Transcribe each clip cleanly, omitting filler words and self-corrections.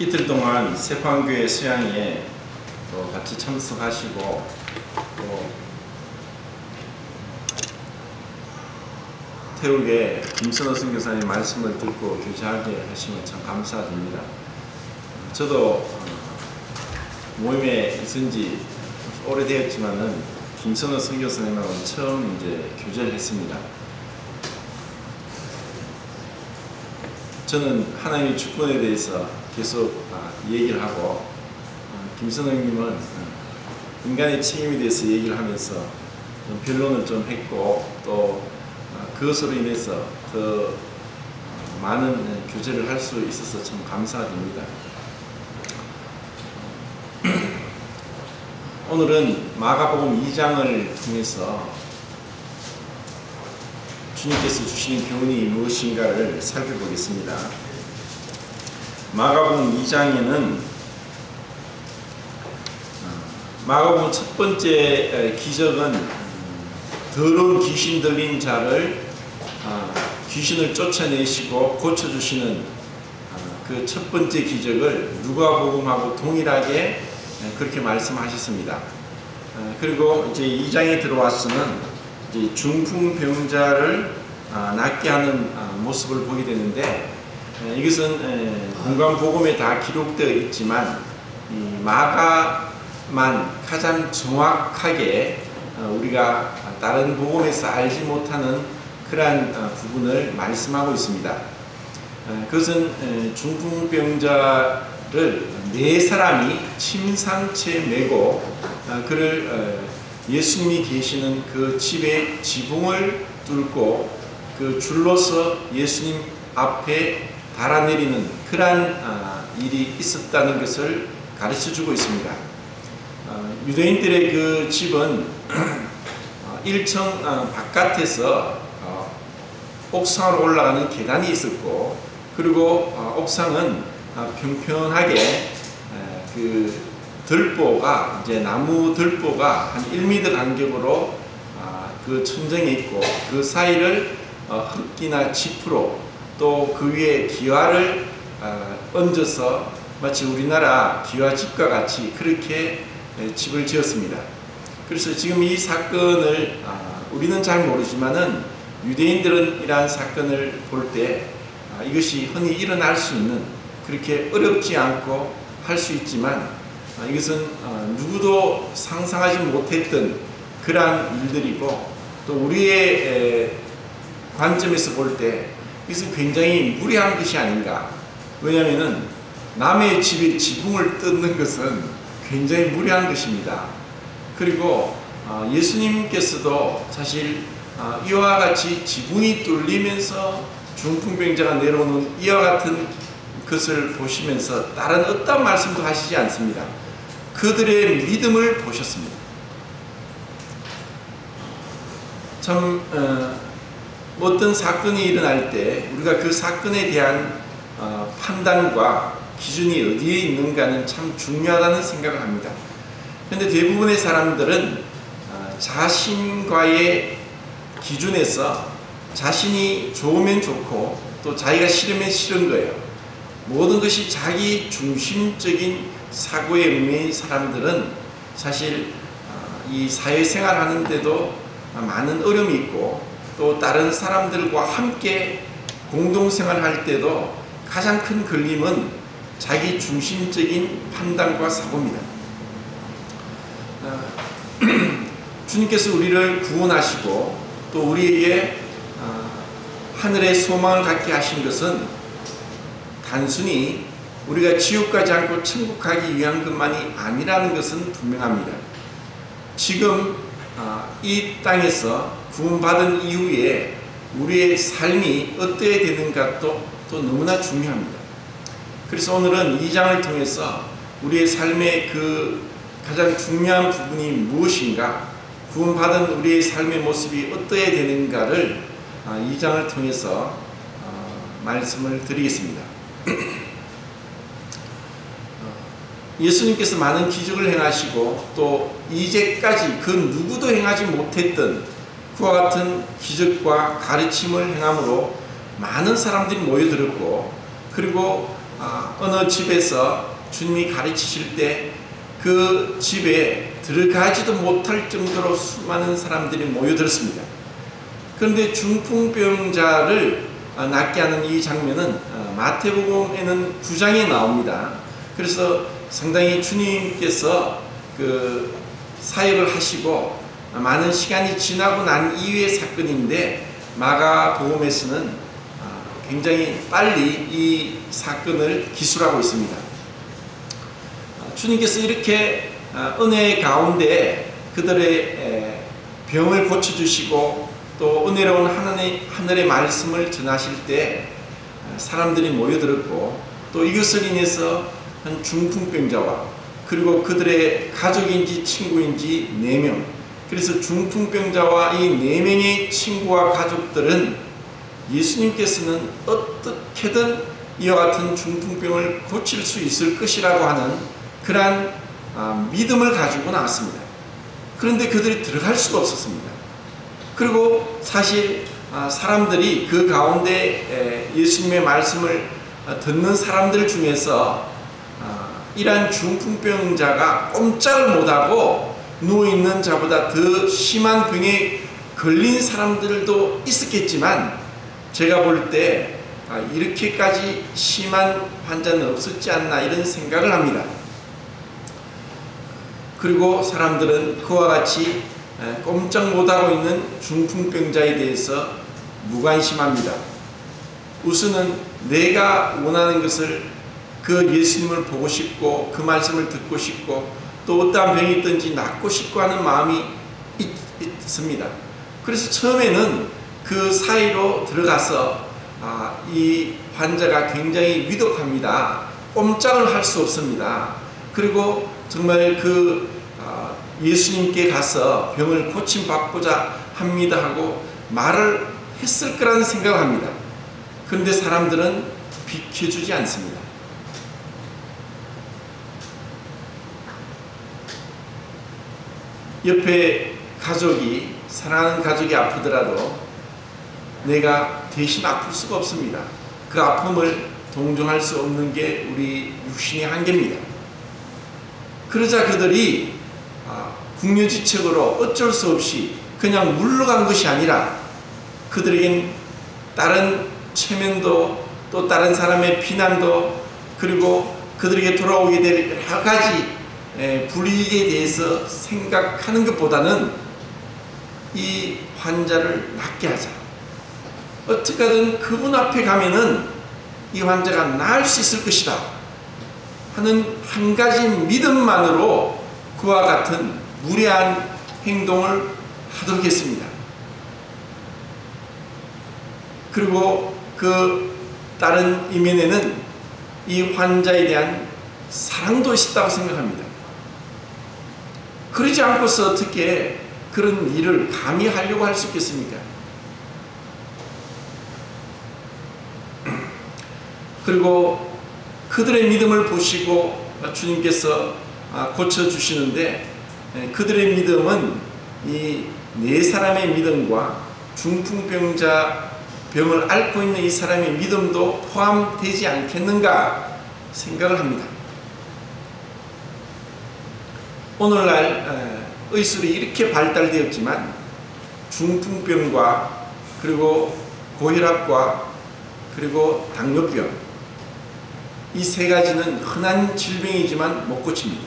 이틀 동안 세판교회 수양회에 또 같이 참석하시고 또 태국의 김선호 선교사님 말씀을 듣고 교제하게 하시면 참 감사드립니다. 저도 모임에 있은 지 오래되었지만은 김선호 선교사님하고는 처음 교제를 했습니다. 저는 하나님의 주권에 대해서 계속 얘기를 하고 김선호님은 인간의 책임에 대해서 얘기를 하면서 변론을 좀 했고 또 그것으로 인해서 더 많은 교제를 할 수 있어서 참 감사드립니다. 오늘은 마가복음 2장을 통해서 주님께서 주시는 교훈이 무엇인가를 살펴보겠습니다. 마가복음 2장에는 마가복음 첫 번째 기적은 더러운 귀신 들린 자를 귀신을 쫓아내시고 고쳐주시는 그 첫 번째 기적을 누가복음하고 동일하게 그렇게 말씀하셨습니다. 그리고 이제 2장에 들어와서는 이제 중풍병자를 낫게 하는 모습을 보게 되는데, 이것은 공관복음에 다 기록되어 있지만 마가만 가장 정확하게 우리가 다른 복음에서 알지 못하는 그러한 부분을 말씀하고 있습니다. 그것은 중풍병자를 네 사람이 침상채 메고 그를 예수님이 계시는 그 집의 지붕을 뚫고 그 줄로서 예수님 앞에 달아내리는 그러한 일이 있었다는 것을 가르쳐주고 있습니다. 유대인들의 그 집은 1층 바깥에서 옥상으로 올라가는 계단이 있었고, 그리고 옥상은 평평하게 그 들보가 이제 나무 들보가 한 1m 간격으로 그 천정에 있고, 그 사이를 흙이나 지프로 또 그 위에 기와를 얹어서 마치 우리나라 기와집과 같이 그렇게 집을 지었습니다. 그래서 지금 이 사건을 우리는 잘 모르지만은 유대인들은 이러한 사건을 볼 때 이것이 흔히 일어날 수 있는, 그렇게 어렵지 않고 할 수 있지만 이것은 누구도 상상하지 못했던 그러한 일들이고, 또 우리의 관점에서 볼 때 이것은 굉장히 무례한 것이 아닌가. 왜냐하면 남의 집에 지붕을 뜯는 것은 굉장히 무례한 것입니다. 그리고 예수님께서도 사실 이와 같이 지붕이 뚫리면서 중풍병자가 내려오는 이와 같은 것을 보시면서 다른 어떤 말씀도 하시지 않습니다. 그들의 믿음을 보셨습니다. 참 어떤 사건이 일어날 때 우리가 그 사건에 대한 판단과 기준이 어디에 있는가는 참 중요하다는 생각을 합니다. 그런데 대부분의 사람들은 자신과의 기준에서 자신이 좋으면 좋고 또 자기가 싫으면 싫은 거예요. 모든 것이 자기 중심적인 사고에 얽매인 사람들은 사실 이 사회생활 하는데도 많은 어려움이 있고, 또 다른 사람들과 함께 공동생활 할 때도 가장 큰 걸림은 자기 중심적인 판단과 사고입니다. 주님께서 우리를 구원하시고 또 우리에게 하늘의 소망을 갖게 하신 것은 단순히 우리가 지옥 가지 않고 천국 가기 위한 것만이 아니라는 것은 분명합니다. 지금 이 땅에서 구원받은 이후에 우리의 삶이 어떠해야 되는가도 또 너무나 중요합니다. 그래서 오늘은 2장을 통해서 우리의 삶의 그 가장 중요한 부분이 무엇인가, 구원받은 우리의 삶의 모습이 어떠해야 되는가를 2장을 통해서 말씀을 드리겠습니다. 예수님께서 많은 기적을 행하시고 또 이제까지 그 누구도 행하지 못했던 그와 같은 기적과 가르침을 행함으로 많은 사람들이 모여들었고, 그리고 어느 집에서 주님이 가르치실 때 그 집에 들어가지도 못할 정도로 수많은 사람들이 모여들었습니다. 그런데 중풍병자를 낫게 하는 이 장면은 마태복음에는 9장에 나옵니다. 그래서 상당히 주님께서 그 사역을 하시고 많은 시간이 지나고 난 이후의 사건인데, 마가복음에서는 굉장히 빨리 이 사건을 기술하고 있습니다. 주님께서 이렇게 은혜 가운데 그들의 병을 고쳐주시고 또 은혜로운 하늘의 말씀을 전하실 때 사람들이 모여들었고, 또 이것을 인해서 한 중풍병자와 그리고 그들의 가족인지 친구인지 4명, 그래서 중풍병자와 이 4명의 친구와 가족들은 예수님께서는 어떻게든 이와 같은 중풍병을 고칠 수 있을 것이라고 하는 그러한 믿음을 가지고 나왔습니다. 그런데 그들이 들어갈 수가 없었습니다. 그리고 사실 사람들이 그 가운데 예수님의 말씀을 듣는 사람들 중에서 이러한 중풍병자가 꼼짝을 못하고 누워있는 자보다 더 심한 병에 걸린 사람들도 있었겠지만, 제가 볼 때 이렇게까지 심한 환자는 없었지 않나 이런 생각을 합니다. 그리고 사람들은 그와 같이 꼼짝 못하고 있는 중풍병자에 대해서 무관심합니다. 우선은 내가 원하는 것을, 그 예수님을 보고 싶고 그 말씀을 듣고 싶고 또 어떠한 병이 있든지 낫고 싶고 하는 마음이 있습니다. 그래서 처음에는 그 사이로 들어가서 이 환자가 굉장히 위독합니다. 꼼짝을 할 수 없습니다. 그리고 정말 예수님께 가서 병을 고침받고자 합니다 하고 말을 했을 거라는 생각을 합니다. 그런데 사람들은 비켜주지 않습니다. 옆에 가족이, 사랑하는 가족이 아프더라도 내가 대신 아플 수가 없습니다. 그 아픔을 동정할 수 없는 게 우리 육신의 한계입니다. 그러자 그들이 국려지책으로 어쩔 수 없이 그냥 물러간 것이 아니라, 그들에겐 다른 체면도 또 다른 사람의 비난도, 그리고 그들에게 돌아오게 될 여러 가지 불이익에 대해서 생각하는 것보다는 이 환자를 낫게 하자, 어떻게든 그분 앞에 가면은 이 환자가 나을 수 있을 것이다 하는 한 가지 믿음만으로 그와 같은 무례한 행동을 하도록 했습니다. 그리고 그 다른 이면에는 이 환자에 대한 사랑도 있었다고 생각합니다. 그러지 않고서 어떻게 그런 일을 감히 하려고 할 수 있겠습니까? 그리고 그들의 믿음을 보시고 주님께서 고쳐주시는데, 그들의 믿음은 이 4사람의 믿음과 중풍병자, 병을 앓고 있는 이 사람의 믿음도 포함되지 않겠는가 생각을 합니다. 오늘날 의술이 이렇게 발달되었지만 중풍병과 그리고 고혈압과 그리고 당뇨병, 이 3가지는 흔한 질병이지만 못 고칩니다.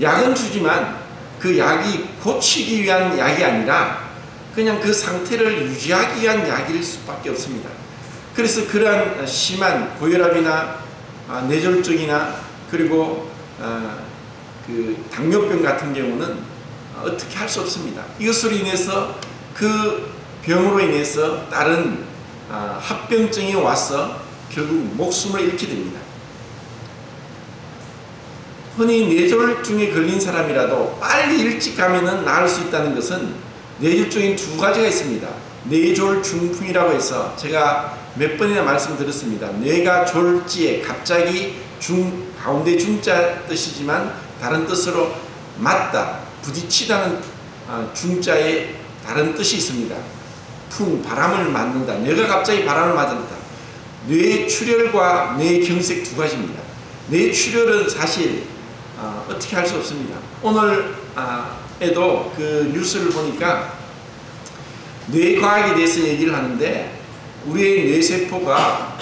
약은 주지만 그 약이 고치기 위한 약이 아니라 그냥 그 상태를 유지하기 위한 약일 수밖에 없습니다. 그래서 그러한 심한 고혈압이나 뇌졸중이나 그리고 그 당뇨병 같은 경우는 어떻게 할 수 없습니다. 이것으로 인해서 그 병으로 인해서 다른 합병증이 와서 결국 목숨을 잃게 됩니다. 흔히 뇌졸중에 걸린 사람이라도 빨리 일찍 가면은 나을 수 있다는 것은 뇌졸중인 2가지가 있습니다. 뇌졸중풍이라고 해서 제가 몇 번이나 말씀드렸습니다. 뇌가 졸지에 갑자기 가운데 중자 뜻이지만 다른 뜻으로 맞다, 부딪히다는 중자에 다른 뜻이 있습니다. 바람을 맞는다. 뇌가 갑자기 바람을 맞았다. 뇌출혈과 뇌경색 두 가지입니다. 뇌출혈은 사실 어떻게 할 수 없습니다. 오늘 에도 그 뉴스를 보니까 뇌과학에 대해서 얘기를 하는데 우리의 뇌세포가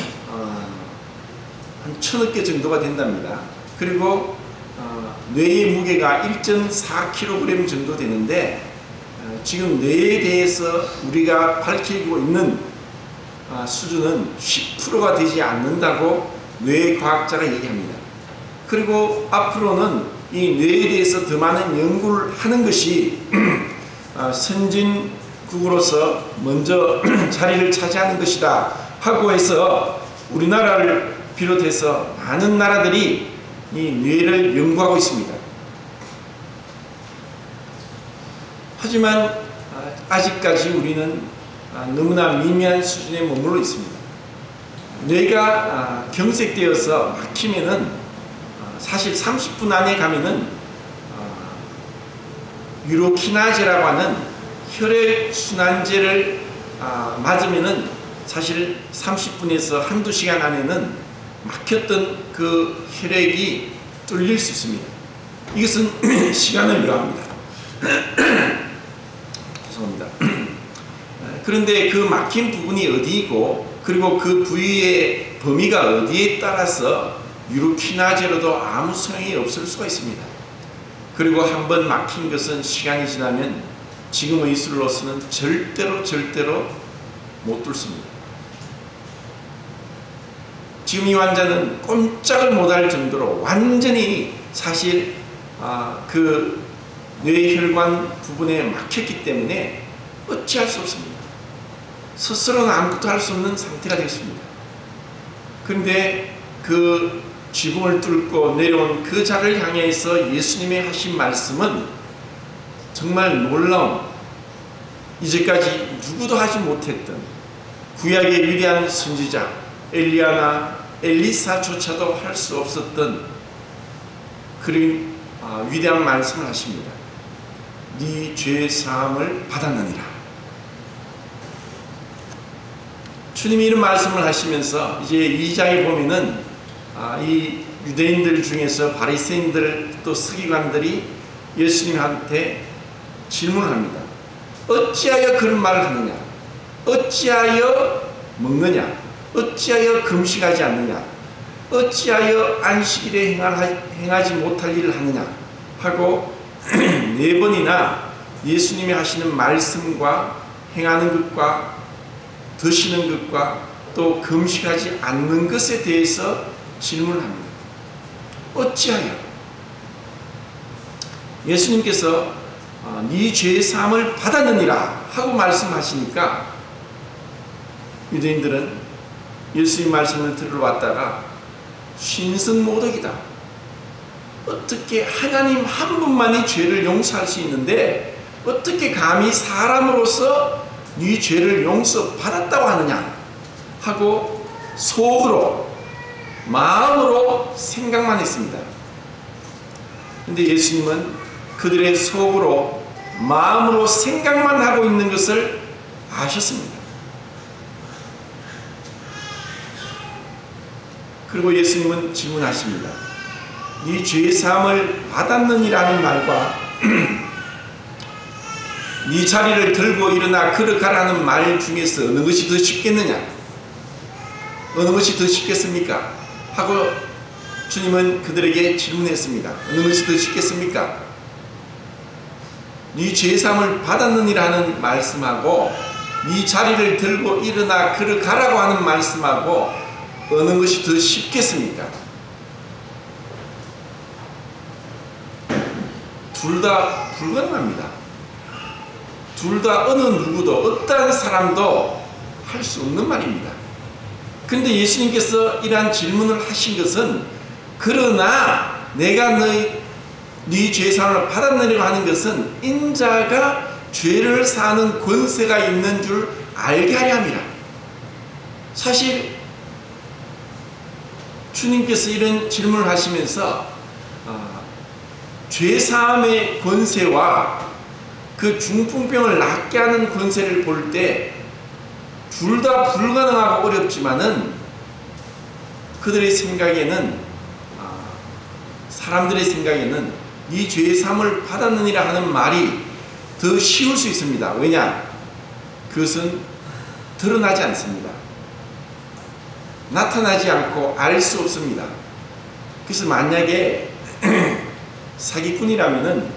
한 1000억 개 정도가 된답니다. 그리고 뇌의 무게가 1.4kg 정도 되는데 지금 뇌에 대해서 우리가 밝히고 있는 수준은 10%가 되지 않는다고 뇌과학자가 얘기합니다. 그리고 앞으로는 이 뇌에 대해서 더 많은 연구를 하는 것이 선진국으로서 먼저 자리를 차지하는 것이다 하고 해서 우리나라를 비롯해서 많은 나라들이 이 뇌를 연구하고 있습니다. 하지만 아직까지 우리는 너무나 미미한 수준에 머물러 있습니다. 뇌가 경색되어서 막히면은 사실 30분 안에 가면은 유로키나제라고 하는 혈액순환제를 맞으면은 사실 30분에서 한두 시간 안에는 막혔던 그 혈액이 뚫릴 수 있습니다. 이것은 시간을 요합니다. 죄송합니다. 그런데 그 막힌 부분이 어디이고 그리고 그 부위의 범위가 어디에 따라서 유로키나제로도 아무 소용이 없을 수가 있습니다. 그리고 한번 막힌 것은 시간이 지나면 지금의 술로서는 절대로 못 뚫습니다. 지금 이 환자는 꼼짝을 못할 정도로 완전히 사실 그 뇌혈관 부분에 막혔기 때문에 어찌할 수 없습니다. 스스로는 아무것도 할 수 없는 상태가 되었습니다. 그런데 그 지붕을 뚫고 내려온 그 자를 향해서 예수님의 하신 말씀은 정말 놀라운, 이제까지 누구도 하지 못했던 구약의 위대한 선지자 엘리야나 엘리사조차도 할 수 없었던 그런 위대한 말씀을 하십니다. 네 죄 사함을 받았느니라. 주님이 이런 말씀을 하시면서 이제 2장에 보면은 이 유대인들 중에서 바리새인들 또 서기관들이 예수님한테 질문을 합니다. 어찌하여 그런 말을 하느냐? 어찌하여 먹느냐? 어찌하여 금식하지 않느냐? 어찌하여 안식일에 행하지 못할 일을 하느냐? 하고 4번이나 예수님이 하시는 말씀과 행하는 것과 드시는 것과 또 금식하지 않는 것에 대해서 질문합니다. 어찌하여? 예수님께서 네 죄 사함을 받았느니라 하고 말씀하시니까 유대인들은 예수님 말씀을 들어왔다가 신성모독이다. 어떻게 하나님 한 분만이 죄를 용서할 수 있는데 어떻게 감히 사람으로서 네 죄를 용서받았다고 하느냐 하고 속으로 마음으로 생각만 했습니다. 그런데 예수님은 그들의 속으로 마음으로 생각만 하고 있는 것을 아셨습니다. 그리고 예수님은 질문하십니다. 네 죄 사함을 받았느니라는 말과 네 자리를 들고 일어나 걸어가라는 말 중에서 어느 것이 더 쉽겠느냐? 어느 것이 더 쉽겠습니까? 하고 주님은 그들에게 질문했습니다. 어느 것이 더 쉽겠습니까? 네 죄 사함을 받았느니라는 말씀하고 네 자리를 들고 일어나 걸어가라고 하는 말씀하고 어느 것이 더 쉽겠습니까? 둘 다 불가능합니다. 둘 다 어느 누구도 어떠한 사람도 할 수 없는 말입니다. 그런데 예수님께서 이러한 질문을 하신 것은 그러나 내가 네 죄사함을 받았느냐고 하는 것은 인자가 죄를 사는 권세가 있는 줄 알게 하려 함이라. 사실 주님께서 이런 질문을 하시면서 죄사함의 권세와 그 중풍병을 낫게 하는 권세를 볼 때 둘 다 불가능하고 어렵지만은 그들의 생각에는 사람들의 생각에는 이 죄의 사함을 받았느니라 하는 말이 더 쉬울 수 있습니다. 왜냐? 그것은 드러나지 않습니다. 나타나지 않고 알 수 없습니다. 그래서 만약에 사기꾼이라면은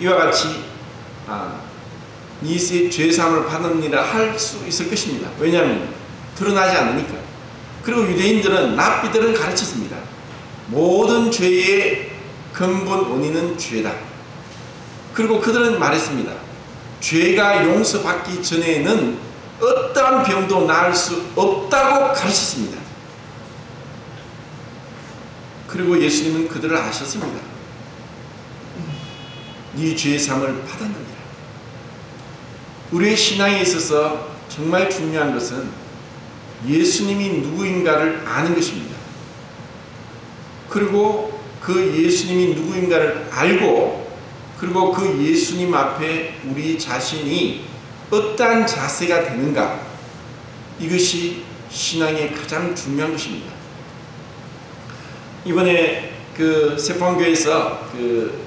이와 같이 이 죄의 사함을 받았느니라 할 수 있을 것입니다. 왜냐하면 드러나지 않으니까. 그리고 유대인들은 랍비들은 가르쳤습니다. 모든 죄의 근본 원인은 죄다. 그리고 그들은 말했습니다. 죄가 용서받기 전에는 어떠한 병도 나을 수 없다고 가르쳤습니다. 그리고 예수님은 그들을 아셨습니다. 네 죄의 사함을 받았느니라. 우리의 신앙에 있어서 정말 중요한 것은 예수님이 누구인가를 아는 것입니다. 그리고 그 예수님이 누구인가를 알고, 그리고 그 예수님 앞에 우리 자신이 어떠한 자세가 되는가, 이것이 신앙의 가장 중요한 것입니다. 이번에 그 세포항교회에서 그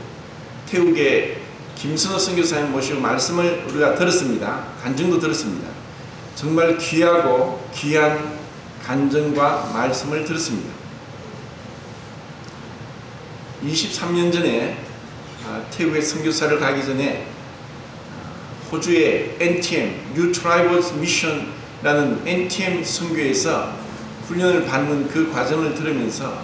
태국의 김선호 선교사님 모시고 말씀을 우리가 들었습니다. 간증도 들었습니다. 정말 귀하고 귀한 간증과 말씀을 들었습니다. 23년 전에 태국에 선교사를 가기 전에 호주의 NTM, New Tribals Mission라는 NTM 선교에서 훈련을 받는 그 과정을 들으면서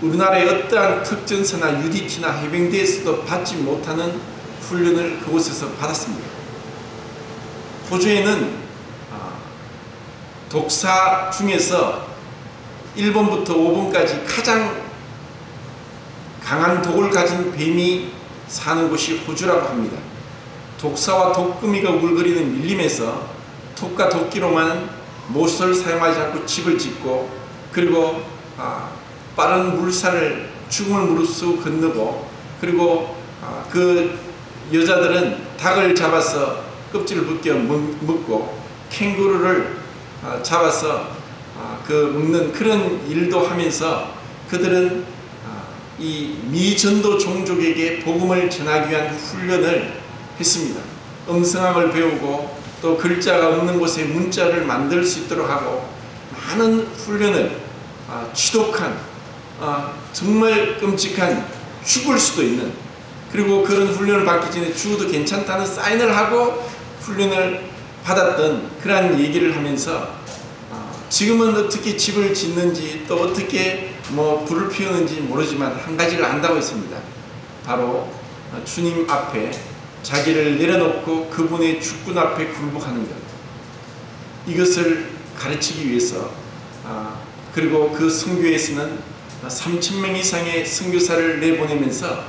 우리나라의 어떠한 특전사나 UDT나 해병대에서도 받지 못하는 훈련을 그곳에서 받았습니다. 호주에는 독사 중에서 1번부터 5번까지 가장 강한 독을 가진 뱀이 사는 곳이 호주라고 합니다. 독사와 독거미가 울거리는 밀림에서 톱과 도끼로만 못을 사용하지 않고 집을 짓고, 그리고 빠른 물살을 죽음을 무릅쓰고 건너고, 그리고 그 여자들은 닭을 잡아서 껍질을 벗겨 먹고 캥거루를 잡아서 먹는 그런 일도 하면서 그들은 이 미전도 종족에게 복음을 전하기 위한 훈련을 했습니다. 음성학을 배우고 또 글자가 없는 곳에 문자를 만들 수 있도록 하고 많은 훈련을 지독한 정말 끔찍한 죽을 수도 있는, 그리고 그런 훈련을 받기 전에 죽어도 괜찮다는 사인을 하고 훈련을 받았던 그러한 얘기를 하면서 지금은 어떻게 집을 짓는지 또 어떻게 불을 피우는지 모르지만 한 가지를 안다고 했습니다. 바로 주님 앞에 자기를 내려놓고 그분의 주권 앞에 굴복하는 것, 이것을 가르치기 위해서 그리고 그 선교에서는 3,000명 이상의 선교사를 내보내면서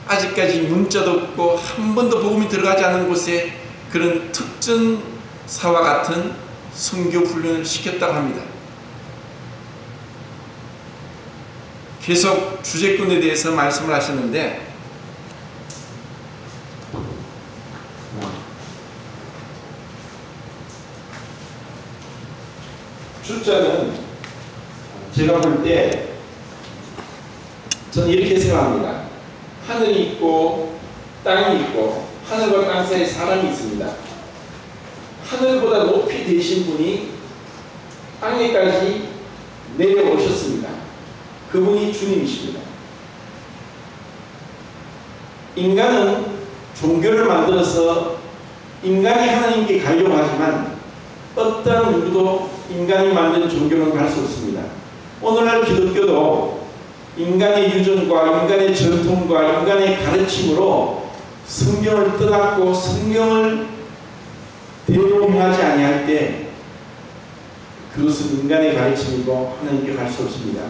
아직까지 문자도 없고 한 번도 복음이 들어가지 않은 곳에 그런 특전사와 같은 선교 훈련을 시켰다고 합니다. 계속 주제권에 대해서 말씀을 하셨는데, 숫자는 제가 볼 때 저는 이렇게 생각합니다. 하늘이 있고 땅이 있고 하늘과 땅 사이에 사람이 있습니다. 하늘보다 높이 되신 분이 땅에까지 내려오셨습니다. 그분이 주님이십니다. 인간은 종교를 만들어서 인간이 하나님께 가려고 하지만 어떠한 누구도 인간이 만든 종교는 갈 수 없습니다. 오늘날 기독교도 인간의 유전과 인간의 전통과 인간의 가르침으로 성경을 떠났고 성경을 대로행하지 아니할 때 그것은 인간의 가르침이고 하나님께 갈 수 없습니다.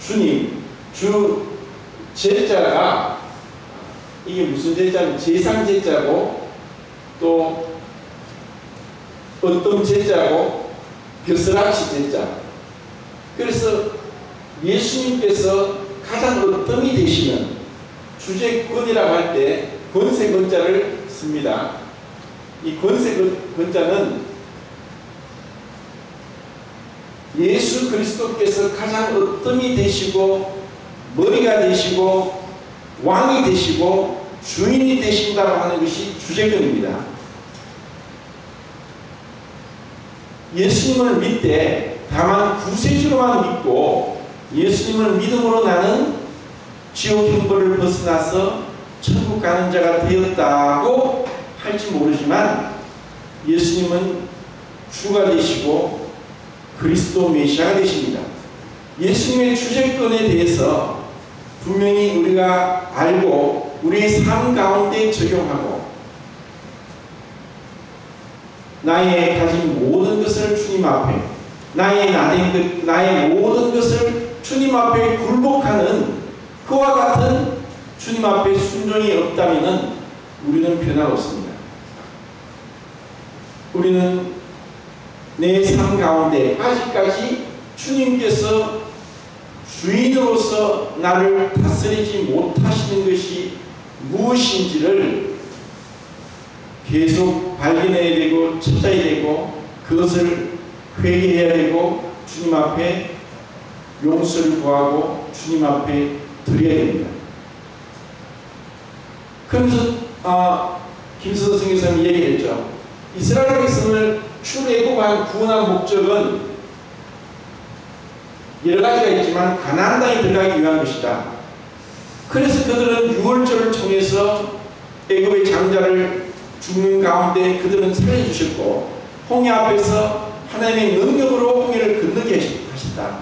주님, 주 제자가 이게 무슨 제자는 제상 제자고 또 어떤 제자고 벼슬아치 제자. 그래서 예수님께서 가장 어떤이 되시는 주제권이라고 할 때 권세 권자를 씁니다. 이 권세 권자는 예수 그리스도께서 가장 으뜸이 되시고 머리가 되시고 왕이 되시고 주인이 되신다고 하는 것이 주제권입니다. 예수님을 믿되 다만 구세주로만 믿고 예수님을 믿음으로 나는 지옥 형벌을 벗어나서 천국 가는 자가 되었다고 할지 모르지만 예수님은 주가 되시고 그리스도 메시아가 되십니다. 예수님의 주제권에 대해서 분명히 우리가 알고 우리의 삶 가운데 적용하고 나의 가진 모든 것을 주님 앞에 나의 모든 것을 주님 앞에 굴복하는 그와 같은 주님 앞에 순종이 없다면 우리는 변화없습니다. 우리는 내 삶 가운데 아직까지 주님께서 주인으로서 나를 다스리지 못하시는 것이 무엇인지를 계속 발견해야 되고 찾아야 되고 그것을 회개해야 되고 주님 앞에 용서를 구하고 주님 앞에 드려야 됩니다. 그러면서 김수선 선생님이 얘기했죠. 이스라엘 백성을 출애굽한 구원한 목적은 여러 가지가 있지만 가나안 땅에 들어가기 위한 것이다. 그래서 그들은 유월절을 통해서 애굽의 장자를 죽는 가운데 그들은 살려주셨고 홍해 앞에서 하나님의 능력으로 홍해를 건너게 하셨다.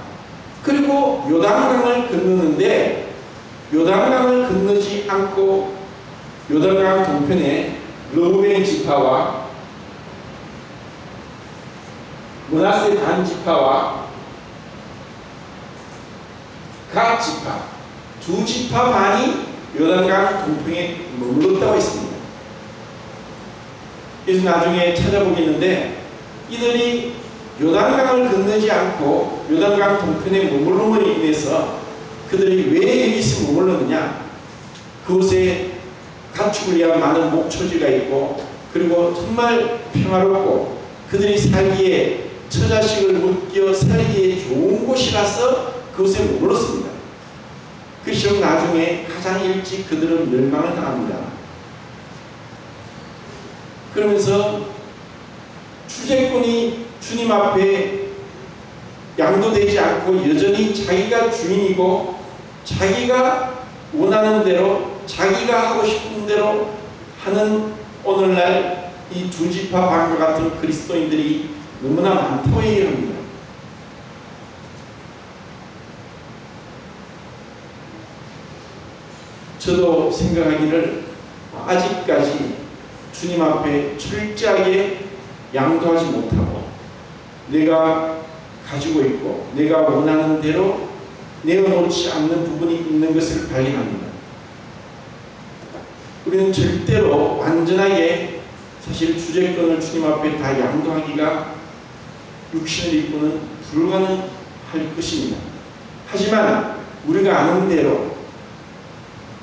그리고 요단강을 건너는데 요단강을 건너지 않고 요단강 동편에 르우벤 지파와 므낫세 단 지파와 갓 지파 두 지파 반이 요단강 동편에 머물렀다고 했습니다. 그래서 나중에 찾아보겠는데 이들이 요단강을 건너지 않고 요단강 동편에 머물름으로 인해서 그들이 왜 여기서 머물렀느냐, 그곳에 가축을 위한 많은 목초지가 있고 그리고 정말 평화롭고 그들이 살기에 처자식을 묶여 살기에 좋은 곳이라서 그곳에 머물렀습니다. 그래서 나중에 가장 일찍 그들은 멸망을 당합니다. 그러면서 주제권이 주님 앞에 양도되지 않고 여전히 자기가 주인이고 자기가 원하는 대로 자기가 하고 싶은 대로 하는 오늘날 이 두 지파 반과 같은 그리스도인들이 너무나 많다고 얘기합니다. 저도 생각하기를 아직까지 주님 앞에 철저하게 양도하지 못하고 내가 가지고 있고 내가 원하는 대로 내어놓지 않는 부분이 있는 것을 발견합니다. 우리는 절대로 완전하게 사실 주제권을 주님 앞에 다 양도하기가 육신을 입고는 불가능할 것입니다. 하지만 우리가 아는 대로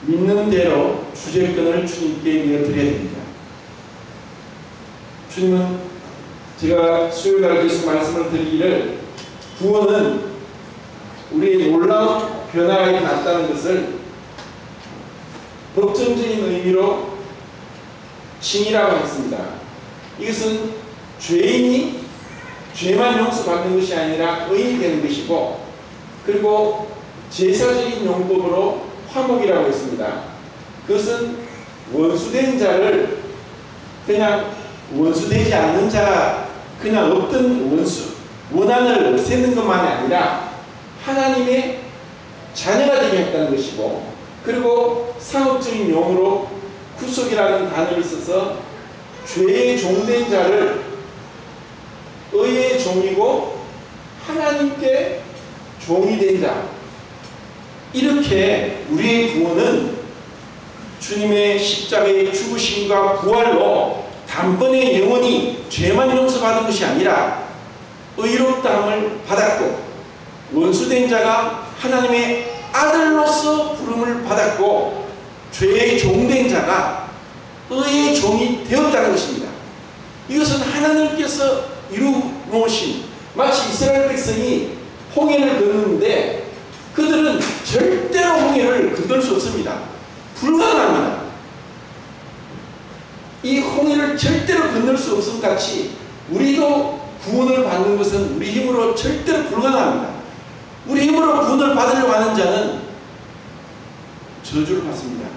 믿는 대로 주제권을 주님께 내어드려야 됩니다. 주님은 제가 수요일날 계속 말씀을 드리기를 구원은 우리의 놀라운 변화가 일어났다는 것을 법정적인 의미로 칭의라고 했습니다. 이것은 죄인이 죄만 용서받는 것이 아니라 의인이 되는 것이고 그리고 제사적인 용법으로 화목이라고 했습니다. 그것은 원수된 자를 그냥 원수되지 않는 자 그냥 어떤 원한을 없애는 것만이 아니라 하나님의 자녀가 되게 했다는 것이고 그리고 상업적인 용어로 구속이라는 단어를 써서 죄의 종된 자를 의의 종이고 하나님께 종이 된 자, 이렇게 우리의 구원은 주님의 십자가의 죽으심과 부활로 단번에 영원히 죄만 용서받은 것이 아니라 의롭다함을 받았고 원수된 자가 하나님의 아들로서 부름을 받았고 죄의 종된 자가 의의 종이 되었다는 것입니다. 이것은 하나님께서 이루어놓으신 마치 이스라엘 백성이 홍해를 건너는데 그들은 절대로 홍해를 건널 수 없습니다. 불가능합니다. 이 홍해를 절대로 건널 수 없음 같이 우리도 구원을 받는 것은 우리 힘으로 절대로 불가능합니다. 우리 힘으로 구원을 받으려고 하는 자는 저주를 받습니다.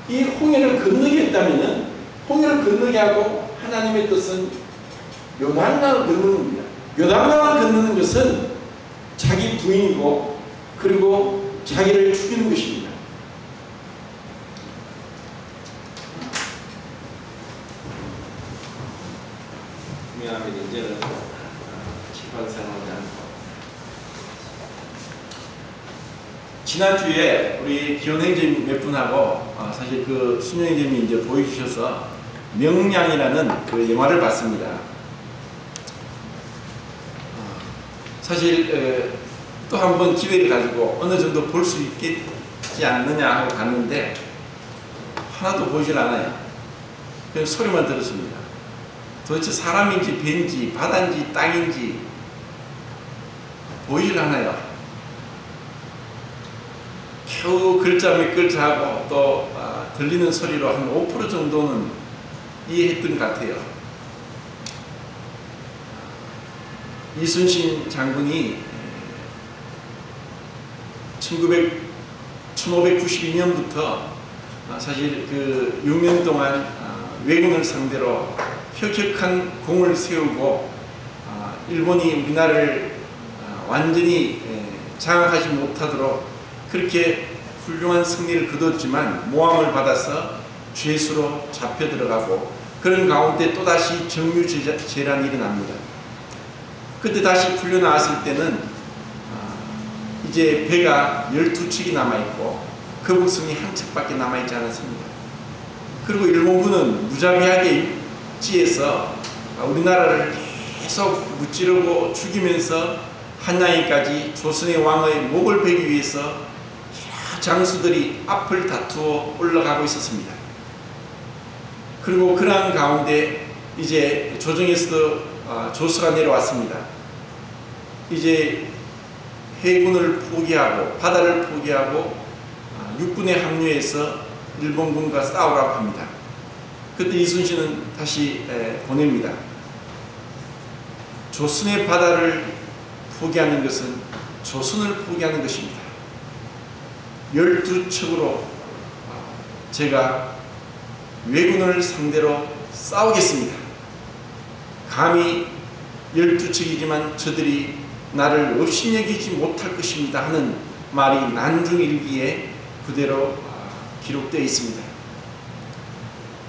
이 홍해를 건너게 했다면 홍해를 건너게 하고 하나님의 뜻은 요단강을 건너는 겁니다. 요단강을 건너는 것은 자기 부인이고 그리고 자기를 죽이는 것입니다. 미안합니다. 이제는 칠판 사용하지 않고. 지난주에 우리 기원행님 몇 분하고 사실 그 순영님이 이제 보여주셔서 명량이라는 그 영화를 봤습니다. 사실 또 한 번 기회를 가지고 어느 정도 볼 수 있겠지 않느냐 하고 갔는데 하나도 보이질 않아요. 그냥 소리만 들었습니다. 도대체 사람인지 배인지 바다인지 땅인지 보이질 않아요. 겨우 글자 몇 글자 하고 또 들리는 소리로 한 5% 정도는 이해했던 것 같아요. 이순신 장군이 1592년부터 사실 그 6년 동안 왜군을 상대로 혁혁한 공을 세우고 일본이 우리나라를 완전히 장악하지 못하도록 그렇게 훌륭한 승리를 거뒀지만 모함을 받아서 죄수로 잡혀 들어가고 그런 가운데 또다시 정유재란이 일어납니다. 그때 다시 풀려나왔을 때는 이제 배가 12척이 남아있고 거북선이 한 척밖에 남아있지 않았습니다. 그리고 일본군은 무자비하게 입지에서 우리나라를 계속 무찌르고 죽이면서 한양에까지 조선의 왕의 목을 베기 위해서 여러 장수들이 앞을 다투어 올라가고 있었습니다. 그리고 그러한 가운데 이제 조정에서도 조서가 내려왔습니다. 이제 해군을 포기하고 바다를 포기하고 육군에 합류해서 일본군과 싸우라고 합니다. 그때 이순신은 다시 보냅니다. 조선의 바다를 포기하는 것은 조선을 포기하는 것입니다. 12척으로 제가 왜군을 상대로 싸우겠습니다. 감히 12척이지만 저들이 나를 업신여기지 못할 것입니다 하는 말이 난중일기에 그대로 기록되어 있습니다.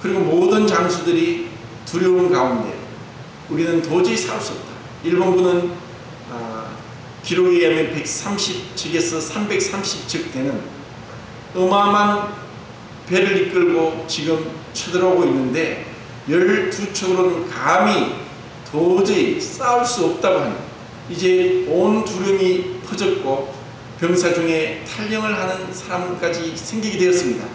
그리고 모든 장수들이 두려운 가운데 우리는 도저히 살 수 없다. 일본군은 기록에 의하면 130척에서 330척 되는 어마어마한 배를 이끌고 지금 쳐들어오고 있는데 12척으로는 감히 도저히 싸울 수 없다고 하는 이제 온 두려움이 퍼졌고 병사 중에 탈영을 하는 사람까지 생기게 되었습니다.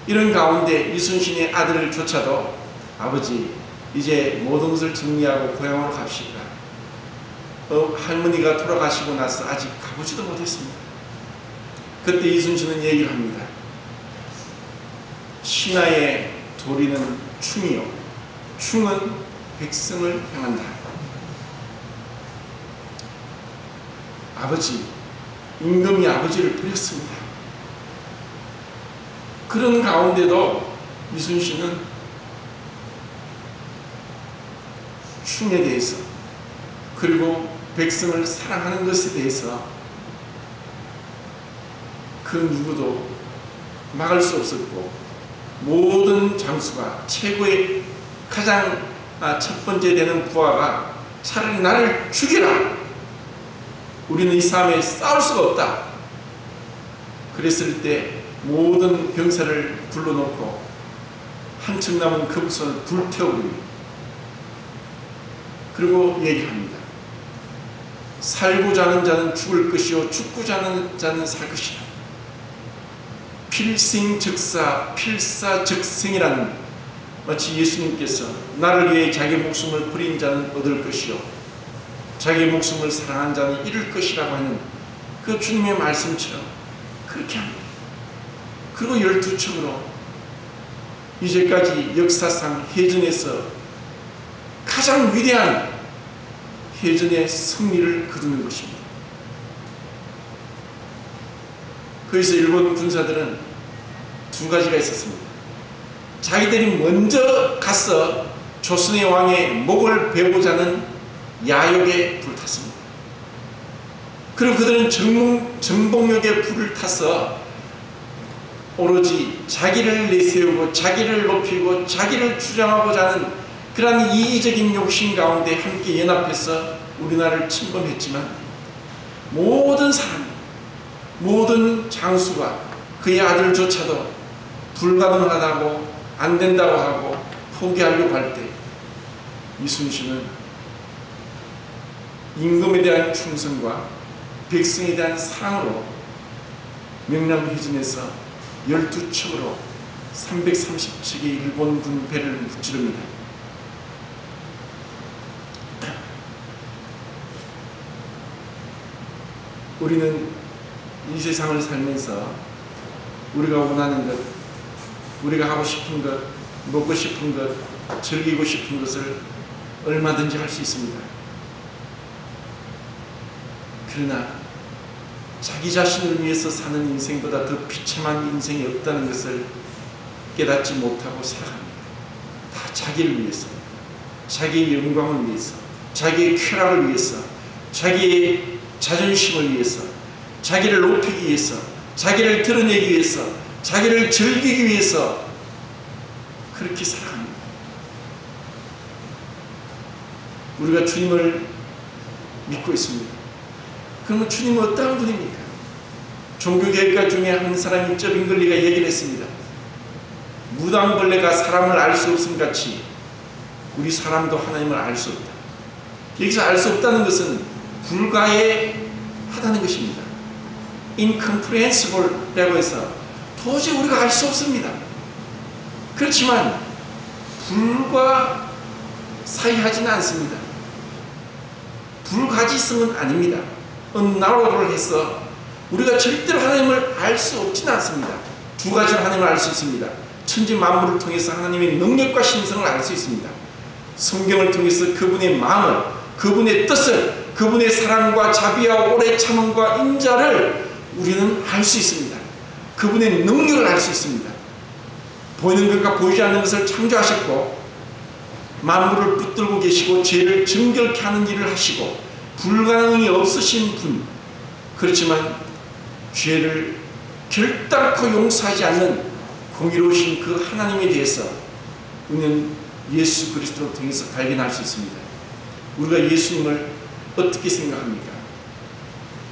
이런 가운데 이순신의 아들을 쫓아도 아버지 이제 모든 것을 정리하고 고향으로 갑시다. 할머니가 돌아가시고 나서 아직 가보지도 못했습니다. 그때 이순신은 얘기를 합니다. 신하의 도리는 충이요 충은 백성을 향한다. 아버지 임금이 아버지를 버렸습니다. 그런 가운데도 이순신은 충에 대해서 그리고 백성을 사랑하는 것에 대해서 그 누구도 막을 수 없었고 모든 장수가 최고의 가장 첫 번째 되는 부하가 차라리 나를 죽여라. 우리는 이 싸움에 싸울 수가 없다. 그랬을 때 모든 병사를 불러놓고 한척 남은 거북선을 불태워버립니다. 그리고 얘기합니다. 살고자 하는 자는 죽을 것이요 죽고자 하는 자는 살 것이다. 필생즉사 필사즉생이라는 마치 예수님께서 나를 위해 자기 목숨을 버린 자는 얻을 것이요 자기 목숨을 사랑한 자는 잃을 것이라고 하는 그 주님의 말씀처럼 그렇게 합니다. 그리고 12척으로 이제까지 역사상 해전에서 가장 위대한 해전의 승리를 거두는 것입니다. 거기서 일본 군사들은 두 가지가 있었습니다. 자기들이 먼저 가서 조선의 왕의 목을 베고자는 야욕에 불탔습니다. 그리고 그들은 정복욕에 불을 타서 오로지 자기를 내세우고 자기를 높이고 자기를 주장하고자 하는 그러한 이기적인 욕심 가운데 함께 연합해서 우리나라를 침범했지만 모든 사람, 모든 장수가 그의 아들조차도 불가능하다고 안 된다고 하고 포기하려고 할 때 이순신은 임금에 대한 충성과 백성에 대한 사랑으로 명랑해전에서 12척으로 330척의 일본군 배를 무찌릅니다. 우리는 이 세상을 살면서 우리가 원하는 것, 우리가 하고 싶은 것, 먹고 싶은 것, 즐기고 싶은 것을 얼마든지 할 수 있습니다. 그러나 자기 자신을 위해서 사는 인생보다 더 비참한 인생이 없다는 것을 깨닫지 못하고 살아갑니다. 다 자기를 위해서, 자기의 영광을 위해서, 자기의 쾌락을 위해서, 자기의 자존심을 위해서, 자기를 높이기 위해서, 자기를 드러내기 위해서, 자기를 즐기기 위해서 그렇게 살아갑니다. 우리가 주님을 믿고 있습니다. 그러면 주님은 어떠한 분입니까? 종교개혁가 중에 한 사람이 쩌빙글리가 얘기를 했습니다. 무당벌레가 사람을 알 수 없음 같이 우리 사람도 하나님을 알 수 없다. 여기서 알 수 없다는 것은 불가해하다는 것입니다. incomprehensible라고 해서 도저히 우리가 알 수 없습니다. 그렇지만 불가사의하지는 않습니다. 불가지성은 아닙니다. 언나로를 해서 우리가 절대로 하나님을 알 수 없지는 않습니다. 두 가지로 하나님을 알 수 있습니다. 천지 만물을 통해서 하나님의 능력과 신성을 알 수 있습니다. 성경을 통해서 그분의 마음을, 그분의 뜻을, 그분의 사랑과 자비와 오래 참음과 인자를 우리는 알 수 있습니다. 그분의 능력을 알 수 있습니다. 보이는 것과 보이지 않는 것을 창조하셨고 만물을 붙들고 계시고 죄를 정결케 하는 일을 하시고 불가능이 없으신 분, 그렇지만 죄를 결단코 용서하지 않는 공의로우신 그 하나님에 대해서 우리는 예수 그리스도를 통해서 발견할 수 있습니다. 우리가 예수님을 어떻게 생각합니까?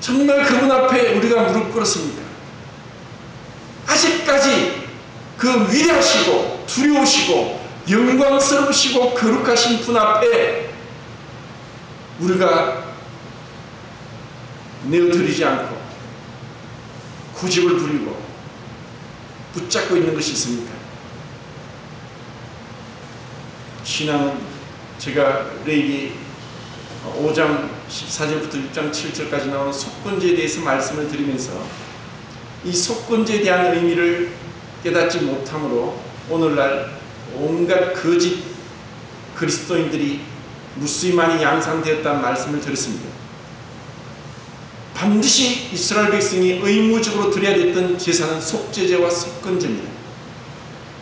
정말 그분 앞에 우리가 무릎 꿇었습니까? 아직까지 그 위대하시고 두려우시고 영광스러우시고 거룩하신 분 앞에 우리가 내어드리지 않고 고집을 부리고 붙잡고 있는 것이 있습니까? 신앙은 제가 레위기 5장 14절부터 6장 7절까지 나오는 속건제에 대해서 말씀을 드리면서 이 속건제에 대한 의미를 깨닫지 못함으로 오늘날 온갖 거짓 그리스도인들이 무수히 많이 양산되었다는 말씀을 드렸습니다. 반드시 이스라엘 백성이 의무적으로 드려야 됐던 제사는 속죄제와 속건제입니다.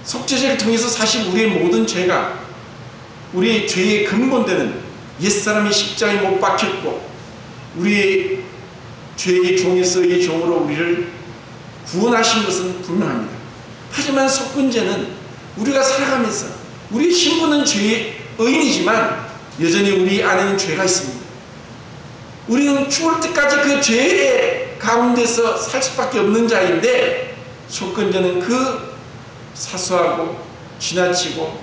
속죄제를 통해서 사실 우리의 모든 죄가, 우리의 죄의 근본되는 옛사람이 십자가에 못 박혔고 우리의 죄의 종에서의 종으로 우리를 구원하신 것은 분명합니다. 하지만 속건제는 우리가 살아가면서 우리의 신분은 죄의 의인이지만 여전히 우리 안에는 죄가 있습니다. 우리는 죽을 때까지 그 죄의 가운데서 살 수밖에 없는 자인데 속건제는 그 사소하고 지나치고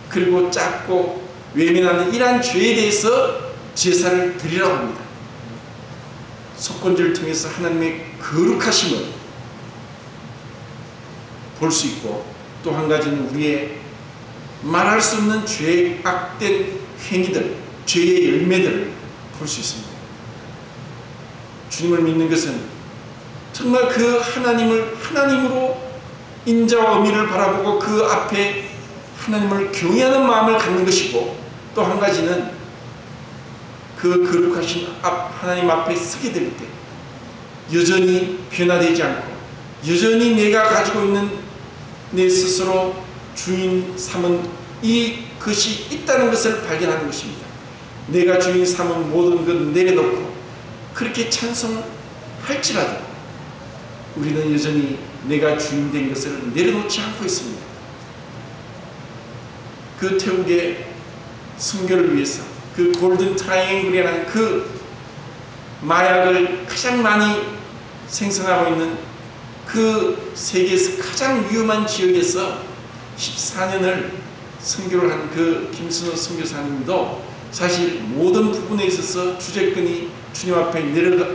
그리고 작고 외면하는 이러한 죄에 대해서 제사를 드리라고 합니다. 속건제를 통해서 하나님의 거룩하심을 볼 수 있고 또 한 가지는 우리의 말할 수 없는 죄의 악된 행위들, 죄의 열매들을 볼 수 있습니다. 주님을 믿는 것은 정말 그 하나님을 하나님으로 인자와 의미를 바라보고 그 앞에 하나님을 경외하는 마음을 갖는 것이고, 또 한 가지는 그 거룩하신 하나님 앞에 서게 될 때 여전히 변화되지 않고 여전히 내가 가지고 있는 내 스스로 주인 삼은 이것이 있다는 것을 발견하는 것입니다. 내가 주인 삼은 모든 것 내려놓고 그렇게 찬송할지라도 우리는 여전히 내가 주인 된 것을 내려놓지 않고 있습니다. 그 태국의 순교를 위해서 그 골든 트라이앵글이라는 그 마약을 가장 많이 생성하고 있는 그 세계에서 가장 위험한 지역에서 14년을 선교를 한 그 김순호 선교사님도 사실 모든 부분에 있어서 주재권이 주님 앞에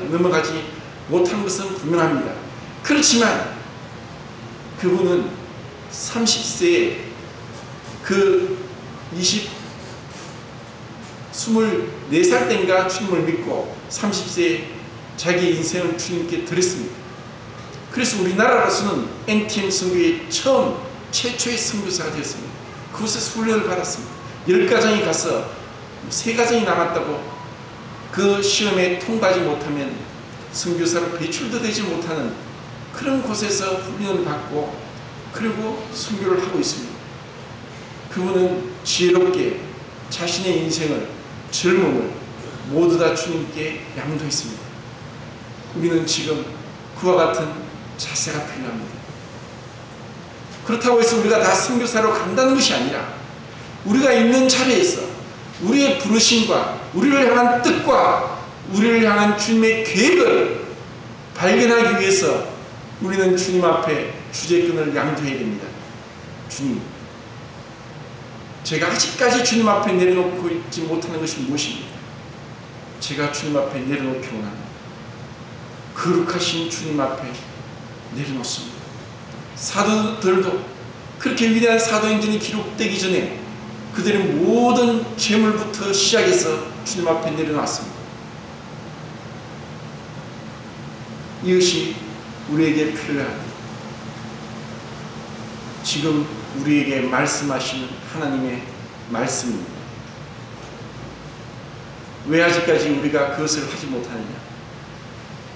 넘어가지 못한 것은 분명합니다. 그렇지만 그분은 30세에 그 24살 때인가 주님을 믿고 30세에 자기 인생을 주님께 드렸습니다. 그래서 우리나라로서는 NTM 선교의 최초의 선교사가 되었습니다. 그곳에서 훈련을 받았습니다. 10가정이 가서 3가정이 남았다고 그 시험에 통과하지 못하면 선교사로 배출도 되지 못하는 그런 곳에서 훈련을 받고 그리고 선교를 하고 있습니다. 그분은 지혜롭게 자신의 인생을, 젊음을 모두 다 주님께 양도했습니다. 우리는 지금 그와 같은 자세가 필요합니다. 그렇다고 해서 우리가 다 선교사로 간다는 것이 아니라 우리가 있는 자리에서 우리의 부르심과 우리를 향한 뜻과 우리를 향한 주님의 계획을 발견하기 위해서 우리는 주님 앞에 주재권을 양도해야 됩니다. 주님, 제가 아직까지 주님 앞에 내려놓고 있지 못하는 것이 무엇입니까? 제가 주님 앞에 내려놓기 원합니다. 거룩하신 주님 앞에 내려놓습니다. 사도들도 그렇게 위대한 사도행전이 기록되기 전에 그들의 모든 재물부터 시작해서 주님 앞에 내려놨습니다. 이것이 우리에게 필요합니다. 지금 우리에게 말씀하시는 하나님의 말씀입니다. 왜 아직까지 우리가 그것을 하지 못하느냐?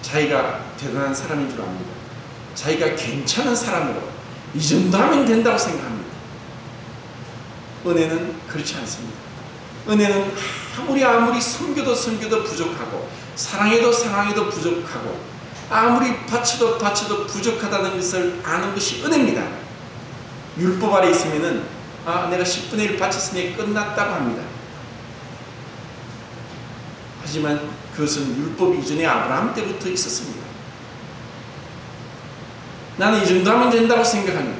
자기가 대단한 사람인 줄 압니다. 자기가 괜찮은 사람으로 이 정도 하면 된다고 생각합니다. 은혜는 그렇지 않습니다. 은혜는 아무리 섬겨도 부족하고 사랑해도 부족하고 아무리 바쳐도 부족하다는 것을 아는 것이 은혜입니다. 율법 아래 있으면은 내가 10분의 1 바쳤으니 끝났다고 합니다. 하지만 그것은 율법 이전에 아브라함 때부터 있었습니다. 나는 이 정도 하면 된다고 생각합니다.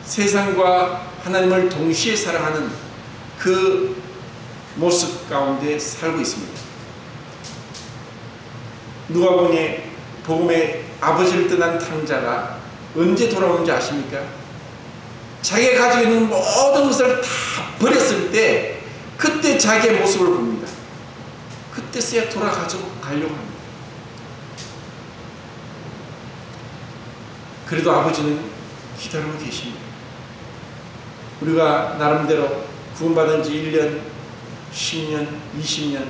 세상과 하나님을 동시에 사랑하는 그 모습 가운데 살고 있습니다. 누가복음의 복음의 아버지를 떠난 탕자가 언제 돌아오는지 아십니까? 자기가 가지고 있는 모든 것을 다 버렸을 때 그때 자기의 모습을 봅니다. 그때서야 돌아가려고 합니다. 그래도 아버지는 기다리고 계십니다. 우리가 나름대로 구원받은 지 1년, 10년, 20년,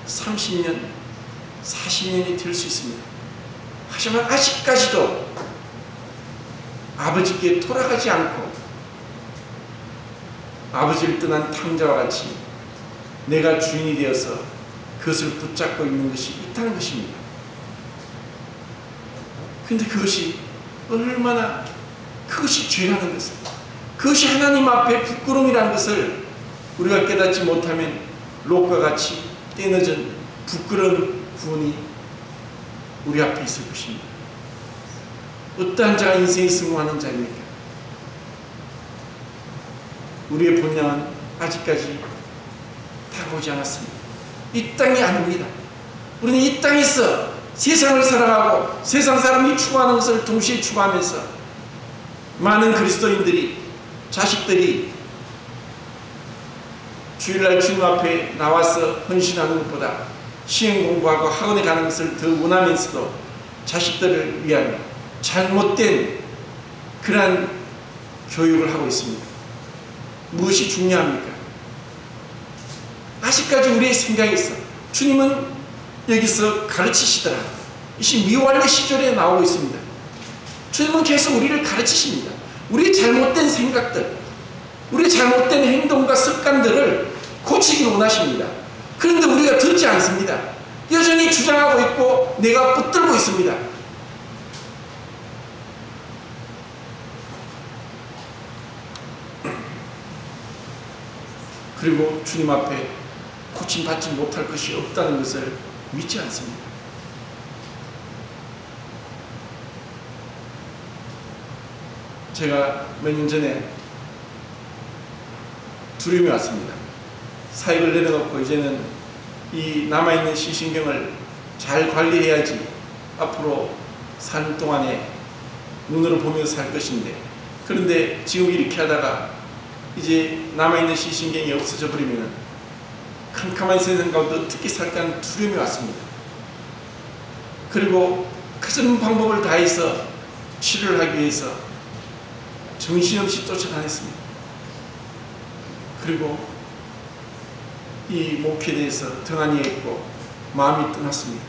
30년, 40년이 될 수 있습니다. 하지만 아직까지도 아버지께 돌아가지 않고 아버지를 떠난 탕자와 같이 내가 주인이 되어서 그것을 붙잡고 있는 것이 있다는 것입니다. 그런데 그것이 얼마나 그것이 죄라는 것을, 그것이 하나님 앞에 부끄러움이라는 것을 우리가 깨닫지 못하면 롯과 같이 때늦은 부끄러운 구원이 우리 앞에 있을 것입니다. 어떠한 자가 인생에 성공하는 자입니까? 우리의 본향은 아직까지 다가오지 않았습니다. 이 땅이 아닙니다. 우리는 이 땅에서 세상을 사랑하고 세상 사람이 추구하는 것을 동시에 추구하면서 많은 그리스도인들이, 자식들이 주일날 주님 앞에 나와서 헌신하는 것보다 시험 공부하고 학원에 가는 것을 더 원하면서도 자식들을 위한 잘못된 그러한 교육을 하고 있습니다. 무엇이 중요합니까? 아직까지 우리의 생각이 있어. 주님은 여기서 가르치시더라. 이것이 미완료 시절에 나오고 있습니다. 주님은 계속 우리를 가르치십니다. 우리의 잘못된 생각들, 우리의 잘못된 행동과 습관들을 고치기를 원하십니다. 그런데 우리가 듣지 않습니다. 여전히 주장하고 있고 내가 붙들고 있습니다. 그리고 주님 앞에 고침받지 못할 것이 없다는 것을 믿지 않습니다. 제가 몇 년 전에 두려움이 왔습니다. 사역을 내려놓고 이제는 이 남아있는 시신경을 잘 관리해야지 앞으로 사는 동안에 눈으로 보면서 살 것인데, 그런데 지금 이렇게 하다가 이제 남아있는 시신경이 없어져 버리면 캄캄한 세상 가운데 어떻게 살까 하는 두려움이 왔습니다. 그리고 그전 방법을 다해서 치료를 하기 위해서 정신없이 쫓아다녔습니다. 그리고 이 목회에 대해서 등한히 했고 마음이 떠났습니다.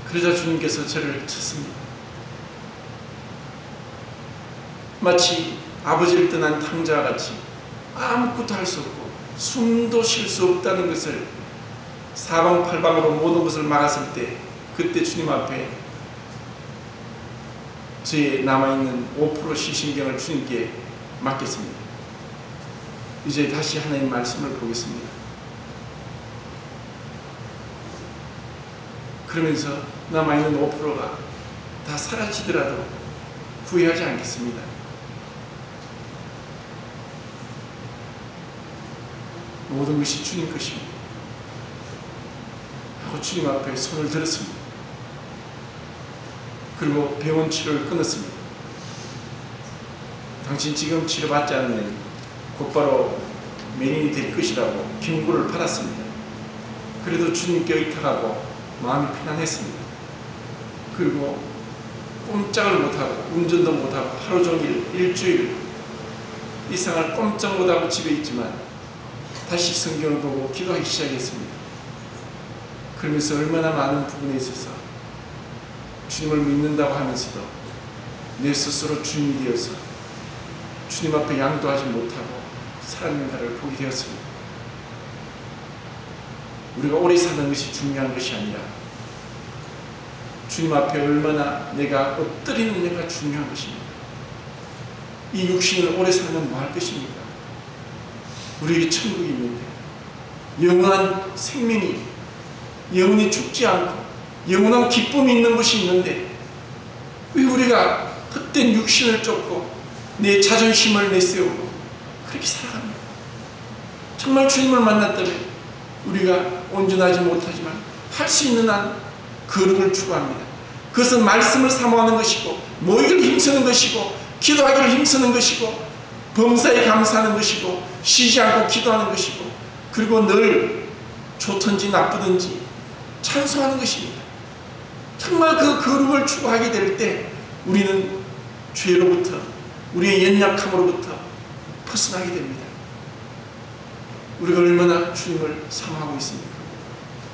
그러자 주님께서 저를 쳤습니다. 마치 아버지를 떠난 탕자와 같이 아무것도 할 수 없고 숨도 쉴 수 없다는 것을 사방팔방으로 모든 것을 막았을 때, 그때 주님 앞에 저의 남아있는 5% 시신경을 주님께 맡겼습니다. 이제 다시 하나님 말씀을 보겠습니다. 그러면서 남아있는 5%가 다 사라지더라도 후회하지 않겠습니다. 모든 것이 주님 것입니다. 하고 주님 앞에 손을 들었습니다. 그리고 병원 치료를 끊었습니다. 당신 지금 치료받지 않으면 곧바로 맹인이 될 것이라고 경고를 받았습니다. 그래도 주님께 의탁하고 마음이 편안했습니다. 그리고 꼼짝을 못하고 운전도 못하고 하루 종일 일주일 이상을 꼼짝 못하고 집에 있지만 다시 성경을 보고 기도하기 시작했습니다. 그러면서 얼마나 많은 부분에 있어서 주님을 믿는다고 하면서도 내 스스로 주인이 되어서 주님 앞에 양도하지 못하고 살았는가를 보게 되었습니다. 우리가 오래 사는 것이 중요한 것이 아니라 주님 앞에 얼마나 내가 엎드리느냐가 중요한 것입니다. 이 육신을 오래 살면 뭐 할 것입니까? 우리에게 천국이 있는데, 영원한 생명이, 영원히 죽지 않고 영원한 기쁨이 있는 것이 있는데 왜 우리가 헛된 육신을 쫓고 내 자존심을 내세우고 그렇게 살아갑니다. 정말 주님을 만났다면 우리가 온전하지 못하지만 할 수 있는 한 거룩을 추구합니다. 그것은 말씀을 사모하는 것이고 모이기를 힘쓰는 것이고 기도하기를 힘쓰는 것이고 범사에 감사하는 것이고 쉬지 않고 기도하는 것이고 그리고 늘 좋든지 나쁘든지 찬송하는 것입니다. 정말 그 거룩을 추구하게 될 때 우리는 죄로부터, 우리의 연약함으로부터 벗어나게 됩니다. 우리가 얼마나 주님을 사모하고 있습니까?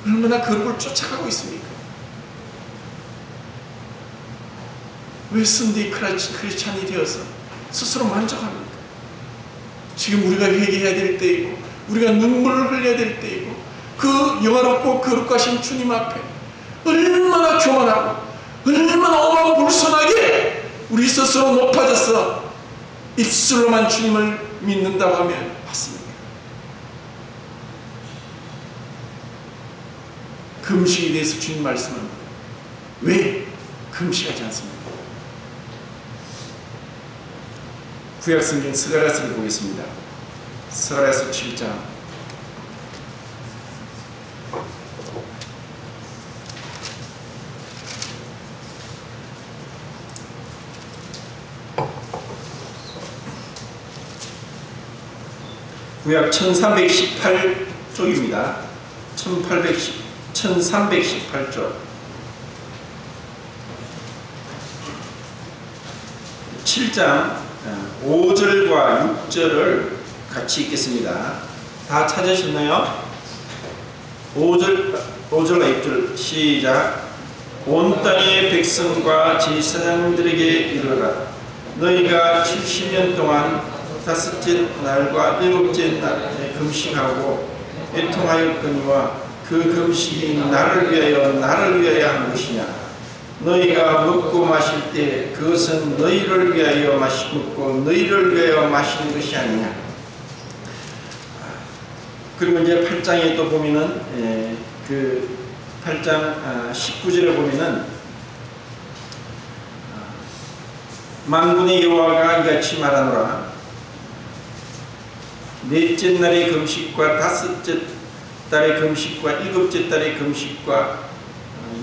얼마나 거룩을 쫓아가고 있습니까? 왜 선대의 크리스찬이 되어서 스스로 만족합니까? 지금 우리가 회개해야 될 때이고 우리가 눈물을 흘려야 될 때이고 그 영화롭고 거룩하신 주님 앞에 얼마나 교만하고 얼마나 어마불손하게 우리 스스로 높아져서 입술로만 주님을 믿는다고 하면 맞습니다. 금식에 대해서 주님 말씀합니다. 왜 금식하지 않습니까? 구약성경 스가랴서를 보겠습니다. 스가랴서 7장 7장 구약 1318쪽입니다. 1318쪽 7장 5절과 6절을 같이 읽겠습니다. 다 찾으셨나요? 5절과 6절 시작. 온 땅의 백성과 제사장들에게 이르라. 너희가 70년 동안 다섯째 날과 일곱째 날에 금식하고 애통하였거니와 그 금식이 나를 위하여 한 것이냐. 너희가 먹고 마실 때 그것은 너희를 위하여 먹고 너희를 위하여 마시는 것이 아니냐. 그리고 이제 8장에 또 보면은 그 8장 19절에 보면은 만군의 여호와가 이같이 말하노라. 넷째 날의 금식과 다섯째 달의 금식과 일곱째 달의 금식과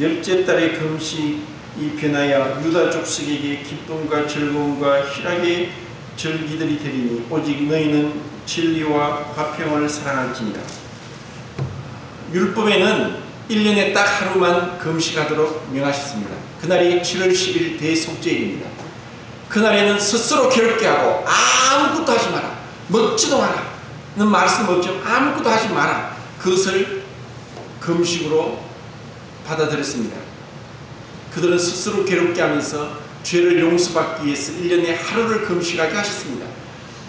열째 달의 금식이 변하여 유다 족속에게 기쁨과 즐거움과 희락의 절기들이 되리니 오직 너희는 진리와 화평을 사랑할지니라. 율법에는 1년에 딱 하루만 금식하도록 명하셨습니다. 그날이 7월 10일 대속죄일입니다. 그날에는 스스로 괴롭게 하고 아무것도 하지 마라, 먹지도 마라 는 말씀 없죠. 아무것도 하지 마라. 그것을 금식으로 받아들였습니다. 그들은 스스로 괴롭게 하면서 죄를 용서받기 위해서 1년에 하루를 금식하게 하셨습니다.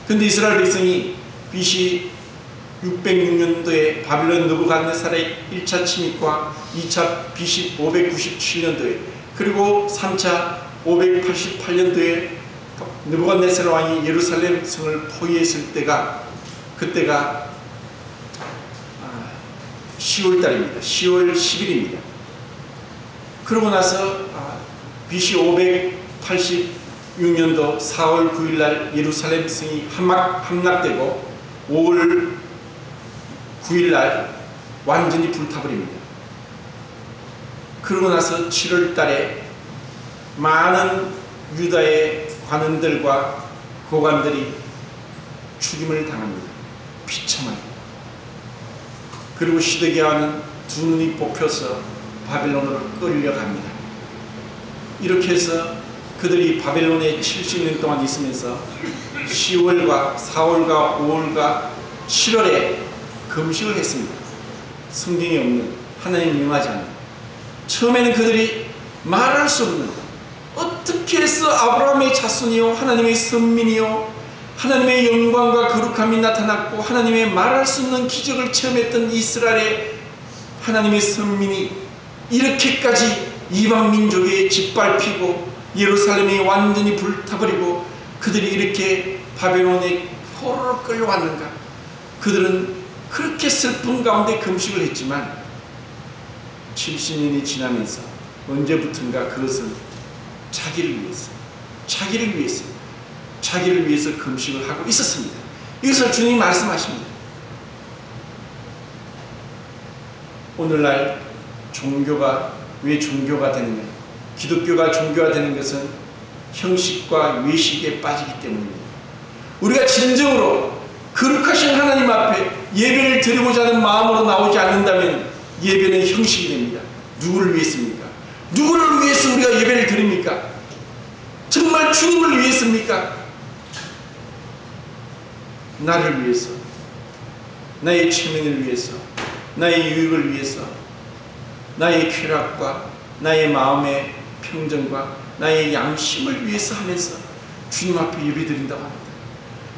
그런데 이스라엘 백성이 BC 606년도에 바빌론 느부갓네살의 1차 침입과 2차 BC 597년도에 그리고 3차 588년도에 느부갓네살 왕이 예루살렘 성을 포위했을 그때가 10월달입니다. 10월 10일입니다. 그러고 나서 BC 586년도 4월 9일날 예루살렘 성이 함락되고 5월 9일날 완전히 불타버립니다. 그러고 나서 7월달에 많은 유다의 관원들과 고관들이 죽임을 당합니다. 비참하게. 그리고 시드기야는 두 눈이 뽑혀서 바벨론으로 끌려갑니다. 이렇게 해서 그들이 바벨론에 70년 동안 있으면서 10월과 4월과 5월과 7월에 금식을 했습니다. 성경에 없는, 하나님 명하지 않는. 처음에는 그들이 말할 수 없는, 어떻게 해서 아브라함의 자손이요 하나님의 선민이요 하나님의 영광과 거룩함이 나타났고 하나님의 말할 수 없는 기적을 체험했던 이스라엘의 하나님의 선민이 이렇게까지 이방 민족에 짓밟히고 예루살렘이 완전히 불타버리고 그들이 이렇게 바벨론에 포로로 끌려왔는가. 그들은 그렇게 슬픈 가운데 금식을 했지만 70년이 지나면서 언제부턴가 그것은 자기를 위해서 금식을 하고 있었습니다. 이것을 주님이 말씀하십니다. 오늘날 종교가 왜 종교가 되느냐? 기독교가 종교가 되는 것은 형식과 외식에 빠지기 때문입니다. 우리가 진정으로 거룩하신 하나님 앞에 예배를 드리고자 하는 마음으로 나오지 않는다면 예배는 형식이 됩니다. 누구를 위해서입니까? 누구를 위해서 우리가 예배를 드립니까? 정말 주님을 위해서입니까? 나를 위해서, 나의 체면을 위해서, 나의 유익을 위해서, 나의 쾌락과 나의 마음의 평정과 나의 양심을 위해서 하면서 주님 앞에 예배드린다고 합니다.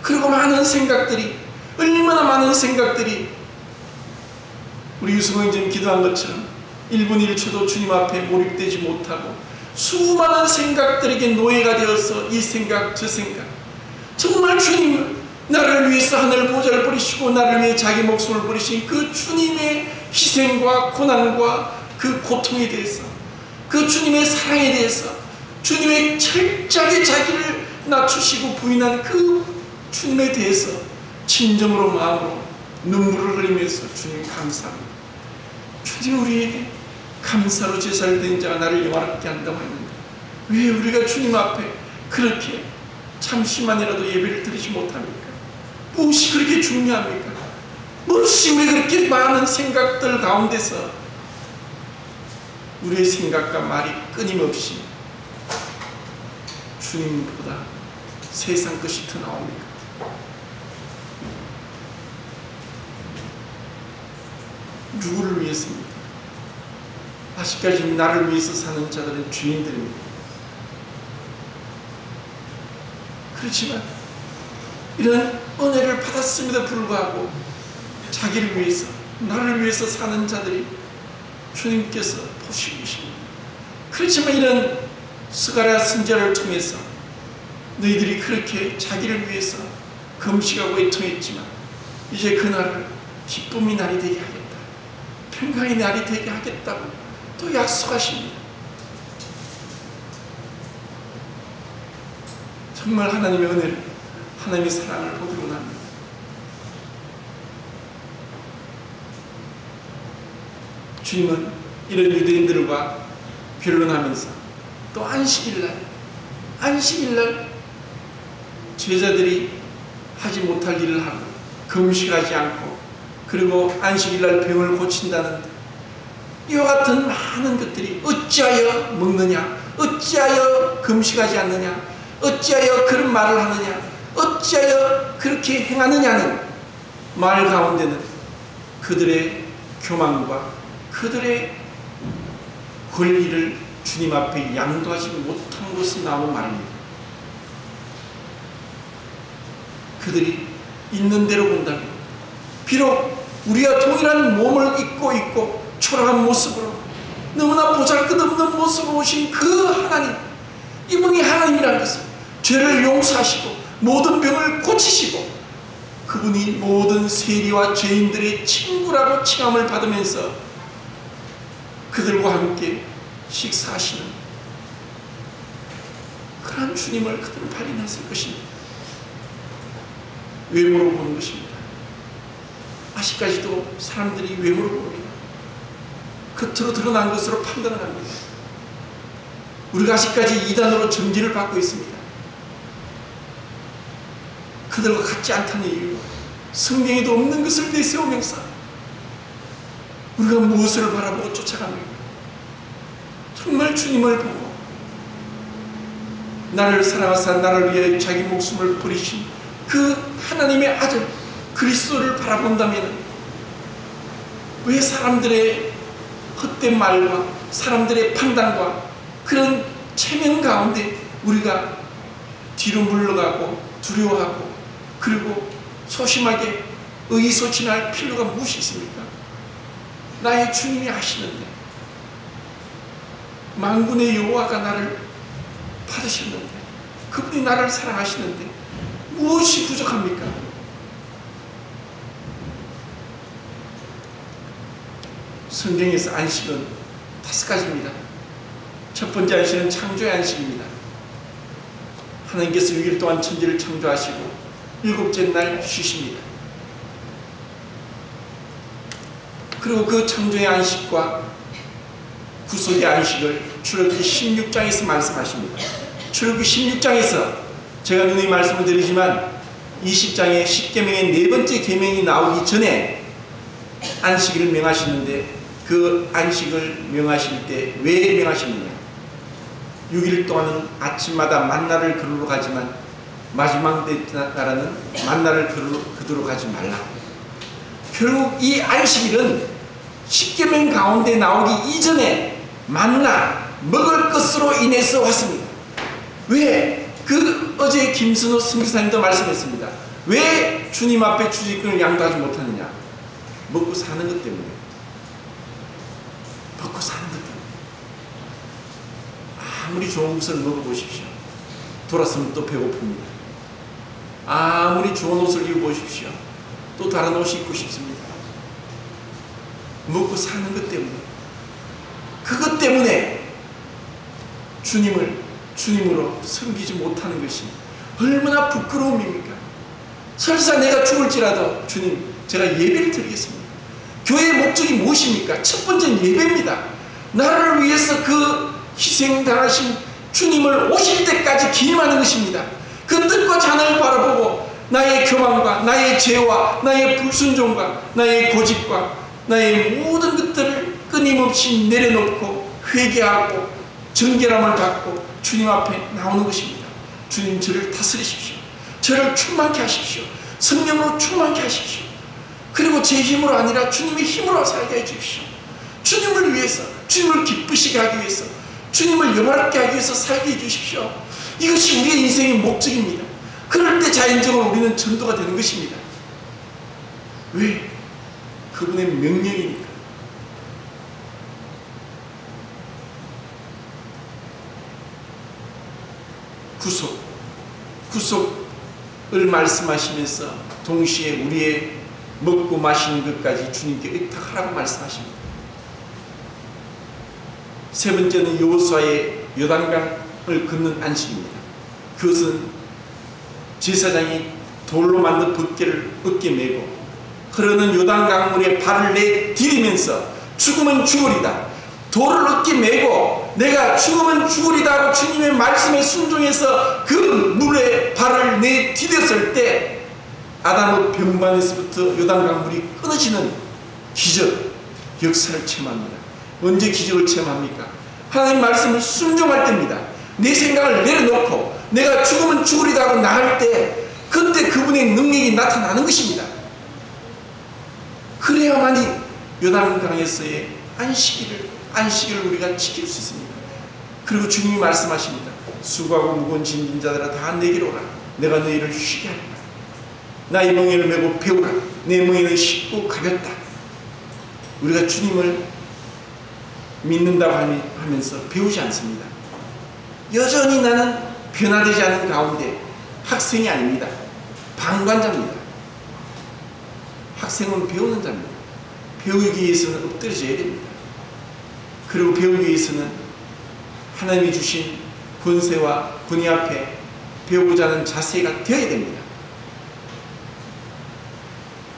그리고 많은 생각들이, 얼마나 많은 생각들이 우리 유승원님 기도한 것처럼 1분 1초도 주님 앞에 몰입되지 못하고 수많은 생각들에게 노예가 되어서 이 생각 저 생각, 정말 주님 나를 위해서 하늘 보좌를 버리시고 나를 위해 자기 목숨을 버리신 그 주님의 희생과 고난과 그 고통에 대해서, 그 주님의 사랑에 대해서, 주님의 철저하게 자기를 낮추시고 부인한 그 주님에 대해서 진정으로 마음으로 눈물을 흘리면서 주님 감사합니다. 주님 우리에게 감사로 제사를 드린 자가 나를 영화롭게 한다고 했는데 왜 우리가 주님 앞에 그렇게 잠시만이라도 예배를 드리지 못합니까? 무엇이 그렇게 중요합니까? 무엇이 왜 그렇게 많은 생각들 가운데서 우리의 생각과 말이 끊임없이 주님보다 세상 것이 더 나옵니까? 누구를 위해서입니까? 아직까지 나를 위해서 사는 자들은 주인들입니다. 그렇지만 이런 은혜를 받았음에도 불구하고 자기를 위해서, 나를 위해서 사는 자들이 주님께서 보시고 계십니다. 그렇지만 이런 스가랴 선지자를 통해서 너희들이 그렇게 자기를 위해서 금식하고 애통했지만 이제 그날을 기쁨의 날이 되게 하겠다, 평강의 날이 되게 하겠다고 또 약속하십니다. 정말 하나님의 은혜를, 하나님의 사랑을 보기로 합니다. 주님은 이런 유대인들과 변론하면서 또 안식일날 제자들이 하지 못할 일을 하고 금식하지 않고 그리고 안식일날 병을 고친다는 이와 같은 많은 것들이 어찌하여 먹느냐, 어찌하여 금식하지 않느냐, 어찌하여 그런 말을 하느냐, 어찌하여 그렇게 행하느냐는 말 가운데는 그들의 교만과 그들의 권리를 주님 앞에 양도하지 못한 것으로 나오는 말입니다. 그들이 있는 대로 본다면 비록 우리와 동일한 몸을 입고 있고 초라한 모습으로 너무나 보잘것없는 모습으로 오신 그 하나님, 이분이 하나님이라는 것은 죄를 용서하시고 모든 병을 고치시고 그분이 모든 세리와 죄인들의 친구라고 칭함을 받으면서 그들과 함께 식사하시는 그러한 주님을 그들은 발견했을 것입니다. 외모로 보는 것입니다. 아직까지도 사람들이 외모로 봅니다. 겉으로 드러난 것으로 판단을 합니다. 우리가 아직까지 이단으로 점지를 받고 있습니다. 그들과 같지 않다는 이유, 성경에도 없는 것을 내세우면서 우리가 무엇을 바라보고 쫓아갑니까? 정말 주님을 보고 나를 사랑하사 나를 위해 자기 목숨을 버리신 그 하나님의 아들 그리스도를 바라본다면 왜 사람들의 헛된 말과 사람들의 판단과 그런 체면 가운데 우리가 뒤로 물러가고 두려워하고 그리고 소심하게 의기소침할 필요가 무엇이 있습니까? 나의 주님이 아시는데, 만군의 여호와가 나를 받으셨는데, 그분이 나를 사랑하시는데 무엇이 부족합니까? 성경에서 안식은 5가지입니다. 첫 번째 안식은 창조의 안식입니다. 하나님께서 6일 동안 천지를 창조하시고 7째 날 쉬십니다. 그리고 그 창조의 안식과 구속의 안식을 출애굽기 16장에서 말씀하십니다. 출애굽기 16장에서 제가 누누이 말씀을 드리지만 20장의 10계명의 4번째 계명이 나오기 전에 안식일을 명하시는데 그 안식을 명하실 때 왜 명하십니까? 6일 동안은 아침마다 만나를 거두러 가지만 마지막 날에는 만나를 거두러 가지 말라. 결국 이 안식일은 10계명 가운데 나오기 이전에 만나 먹을 것으로 인해서 왔습니다. 왜? 어제 김순호 선교사님도 말씀했습니다. 왜 주님 앞에 주직권을 양도하지 못하느냐? 먹고 사는 것 때문에. 먹고 사는 것 때문에. 아무리 좋은 것을 먹어보십시오. 돌았으면 또 배고픕니다. 아무리 좋은 옷을 입어보십시오. 또 다른 옷이 입고 싶습니다. 먹고 사는 것 때문에. 그것 때문에 주님으로 섬기지 못하는 것이 얼마나 부끄러움입니까? 설사 내가 죽을지라도 주님, 제가 예배를 드리겠습니다. 교회의 목적이 무엇입니까? 첫 번째는 예배입니다. 나를 위해서 그 희생당하신 주님을 오실 때까지 기임하는 것입니다. 그 뜻과 잔을 바라보고 나의 교만과 나의 죄와 나의 불순종과 나의 고집과 나의 모든 것들을 끊임없이 내려놓고 회개하고 정결함을 받고 주님 앞에 나오는 것입니다. 주님, 저를 다스리십시오. 저를 충만케 하십시오. 성령으로 충만케 하십시오. 그리고 제 힘으로 아니라 주님의 힘으로 살게 해주십시오. 주님을 위해서, 주님을 기쁘시게 하기 위해서, 주님을 영화롭게 하기 위해서 살게 해주십시오. 이것이 우리의 인생의 목적입니다. 그럴 때 자연적으로 우리는 전도가 되는 것입니다. 왜? 그분의 명령이니까. 구속을 말씀하시면서 동시에 우리의 먹고 마시는 것까지 주님께 의탁하라고 말씀하십니다. 세 번째는 여호수아의 요단강을 걷는 안식입니다. 그것은 제사장이 돌로 만든 덮개를 어깨에 메고 흐르는 요단강물에 발을 내디디면서 죽으면 죽으리다, 돌을 어깨에 메고 내가 죽으면 죽으리다 하고 주님의 말씀에 순종해서 그 물에 발을 내디뎠을 때 아담의 병반에서부터 요단강물이 끊어지는 기적, 역사를 체험합니다. 언제 기적을 체험합니까? 하나님 말씀을 순종할 때입니다. 내 생각을 내려놓고 내가 죽으면 죽으리다 하고 나갈 때 그때 그분의 능력이 나타나는 것입니다. 그래야만이 요단강에서의 안식일을 우리가 지킬 수 있습니다. 그리고 주님이 말씀하십니다. 수고하고 무거운 짐진 자들아 다 내게로 오라. 내가 너희를 쉬게 하리라. 나의 멍에를 메고 배우라. 내 멍에는 쉽고 가볍다. 우리가 주님을 믿는다고 하면서 배우지 않습니다. 여전히 나는 변화되지 않은 가운데 학생이 아닙니다. 방관자입니다. 학생은 배우는 자입니다. 배우기 위해서는 엎드려져야 됩니다. 그리고 배우기 위해서는 하나님이 주신 권세와 권위 앞에 배우고자 하는 자세가 되어야 됩니다.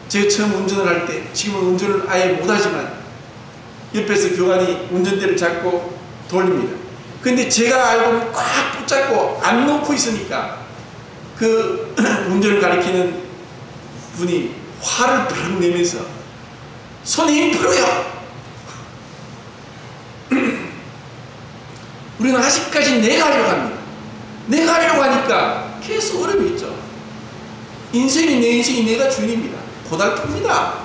제가 처음 운전을 할 때, 지금은 운전을 아예 못하지만 옆에서 교관이 운전대를 잡고 돌립니다. 근데 제가 알고 꽉 붙잡고 안 놓고 있으니까 그 운전을 가리키는 분이 화를 팍 내면서 손에 힘 풀어요. 우리는 아직까지 내가 하려고 합니다. 내가 하려고 하니까 계속 어려움이 있죠. 내 인생이 내가 주인입니다. 고달픕니다.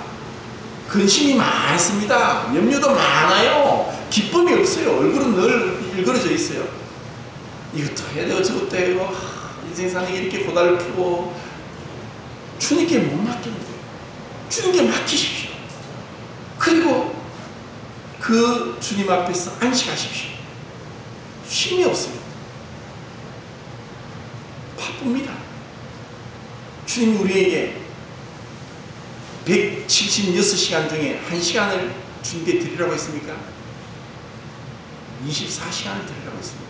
근심이 많습니다. 염려도 많아요. 기쁨이 없어요. 얼굴은 늘 일그러져 있어요. 이것도 해야 되고 저것도 해야 되고 인생 사는 게 이렇게 고달프고 주님께 못 맡기는 거예요. 주님께 맡기십시오. 그리고 그 주님 앞에서 안식하십시오. 쉼이 없습니다. 바쁩니다. 주님이 우리에게 176시간 중에 1시간을 주님께 드리라고 했습니까? 24시간을 드리라고 했습니다.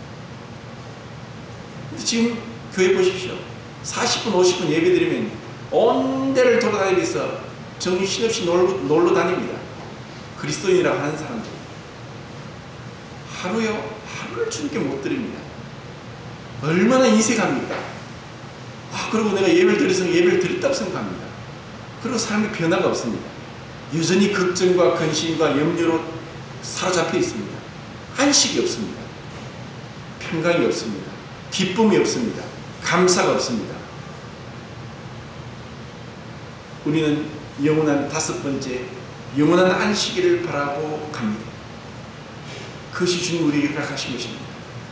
근데 지금 교회 보십시오. 40분, 50분 예배 드리면 온 데를 돌아다니면서 정신없이 놀러 다닙니다. 그리스도인이라고 하는 사람들. 하루를 주님께 못 드립니다. 얼마나 인색합니까? 그리고 내가 예배를 드려서 예배를 드렸다고 생각합니다. 그리고 삶의 변화가 없습니다. 여전히 걱정과 근심과 염려로 사로잡혀 있습니다. 안식이 없습니다. 평강이 없습니다. 기쁨이 없습니다. 감사가 없습니다. 우리는 영원한 다섯 번째 영원한 안식일을 바라고 갑니다. 그것이 주님 우리에게 허락하신 것입니다.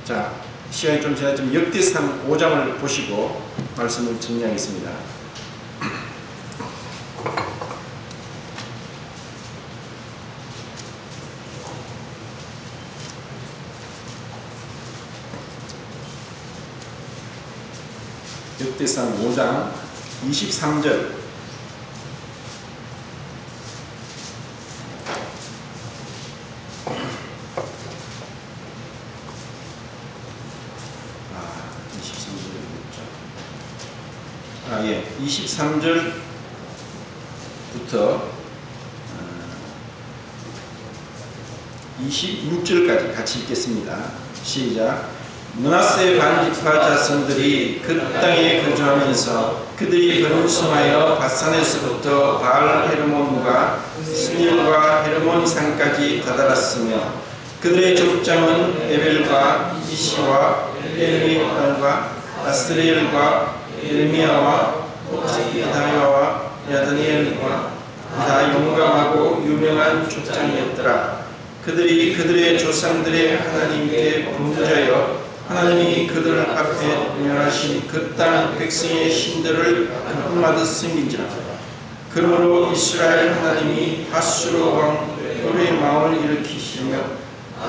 자, 시간이 좀 지났지만 역대상 5장을 보시고 말씀을 정리하겠습니다. 역대상 5장 23절. 예, 23절부터 26절까지 같이 읽겠습니다. 시작. 므낫세 반지파 자손들이 그 땅에 거주하면서 그들이 번성하여 바산에서부터 바알 헤르몬과 스닐과 헤르몬 산까지 다다랐으며 그들의 족장은 에벨과 이시와 엘미알과 아스레엘과 에르미야와 이다야와 야드니엘과 다 용감하고 유명한 족장이었더라. 그들이 그들의 조상들의 하나님께 범죄하여 하나님이 그들 앞에 멸하신 그 땅 백성의 신들을 금마듯음인지라. 그러므로 이스라엘 하나님이 하수로 왕 홀의 마음을 일으키시며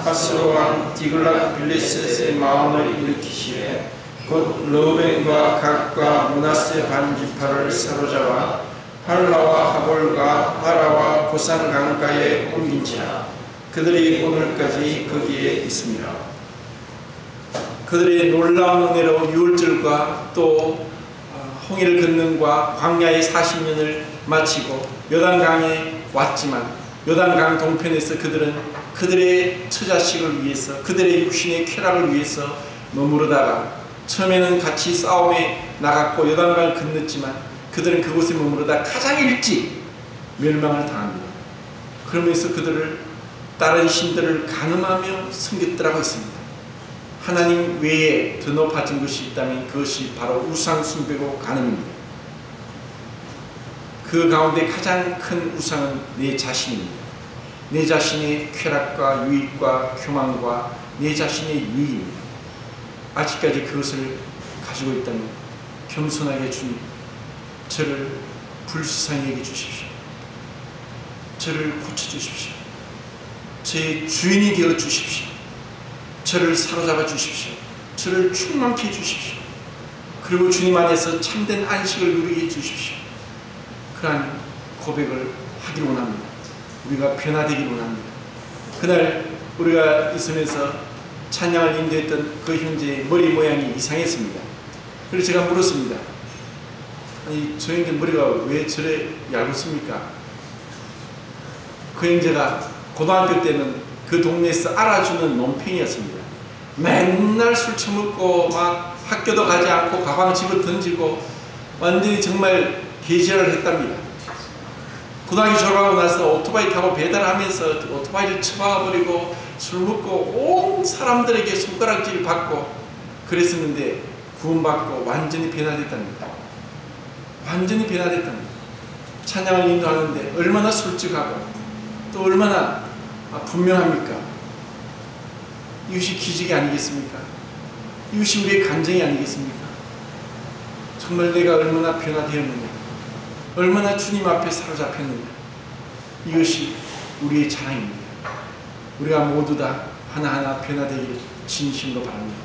하수로 왕 디글랏 빌레셋의 마음을 일으키시되 곧 르우벤과 gad과 므낫세 반지파를 사로잡아 할라와 하볼과 하라와 고산 강가에 옮긴지라. 그들이 오늘까지 거기에 있습니다. 그들의 놀라운 은혜로 유월절과 또 홍해를 건넌과 광야의 40년을 마치고 요단강에 왔지만 요단강 동편에서 그들은 그들의 처자식을 위해서 그들의 육신의 쾌락을 위해서 머무르다가 처음에는 같이 싸움에 나갔고 요단강을 건넜지만 그들은 그곳에 머무르다 가장 일찍 멸망을 당합니다. 그러면서 그들을 다른 신들을 간음하며 섬겼더라고 있습니다. 하나님 외에 더 높아진 것이 있다면 그것이 바로 우상 숭배고 간음입니다. 그 가운데 가장 큰 우상은 내 자신입니다. 내 자신의 쾌락과 유익과 교만과 내 자신의 유익입니다. 아직까지 그것을 가지고 있다면 겸손하게 주님, 저를 불쌍히 여겨 주십시오. 저를 고쳐주십시오. 제 주인이 되어 주십시오. 저를 사로잡아 주십시오. 저를 충만케 해 주십시오. 그리고 주님 안에서 참된 안식을 누리게 해 주십시오. 그러한 고백을 하길 원합니다. 우리가 변화되길 원합니다. 그날 우리가 있으면서 찬양을 인도했던 그 형제의 머리 모양이 이상했습니다. 그래서 제가 물었습니다. 아니, 저 형제 머리가 왜 저래 얇습니까? 그 형제가 고등학교 때는 그 동네에서 알아주는 논팽이였습니다. 맨날 술 처먹고 막 학교도 가지 않고 가방 집어 던지고 완전히 정말 개지랄을 했답니다. 고등학교 졸업하고 나서 오토바이 타고 배달하면서 오토바이를 쳐박아버리고 술 먹고 온 사람들에게 손가락질 받고 그랬었는데 구원받고 완전히 변화됐답니다. 완전히 변화됐답니다. 찬양을 인도하는데 얼마나 솔직하고 또 얼마나 분명합니까? 이것이 기적이 아니겠습니까? 이것이 우리의 간증이 아니겠습니까? 정말 내가 얼마나 변화되었느냐, 얼마나 주님 앞에 사로잡혔느냐, 이것이 우리의 자랑입니다. 우리가 모두 다 하나하나 변화되기를 진심으로 바랍니다.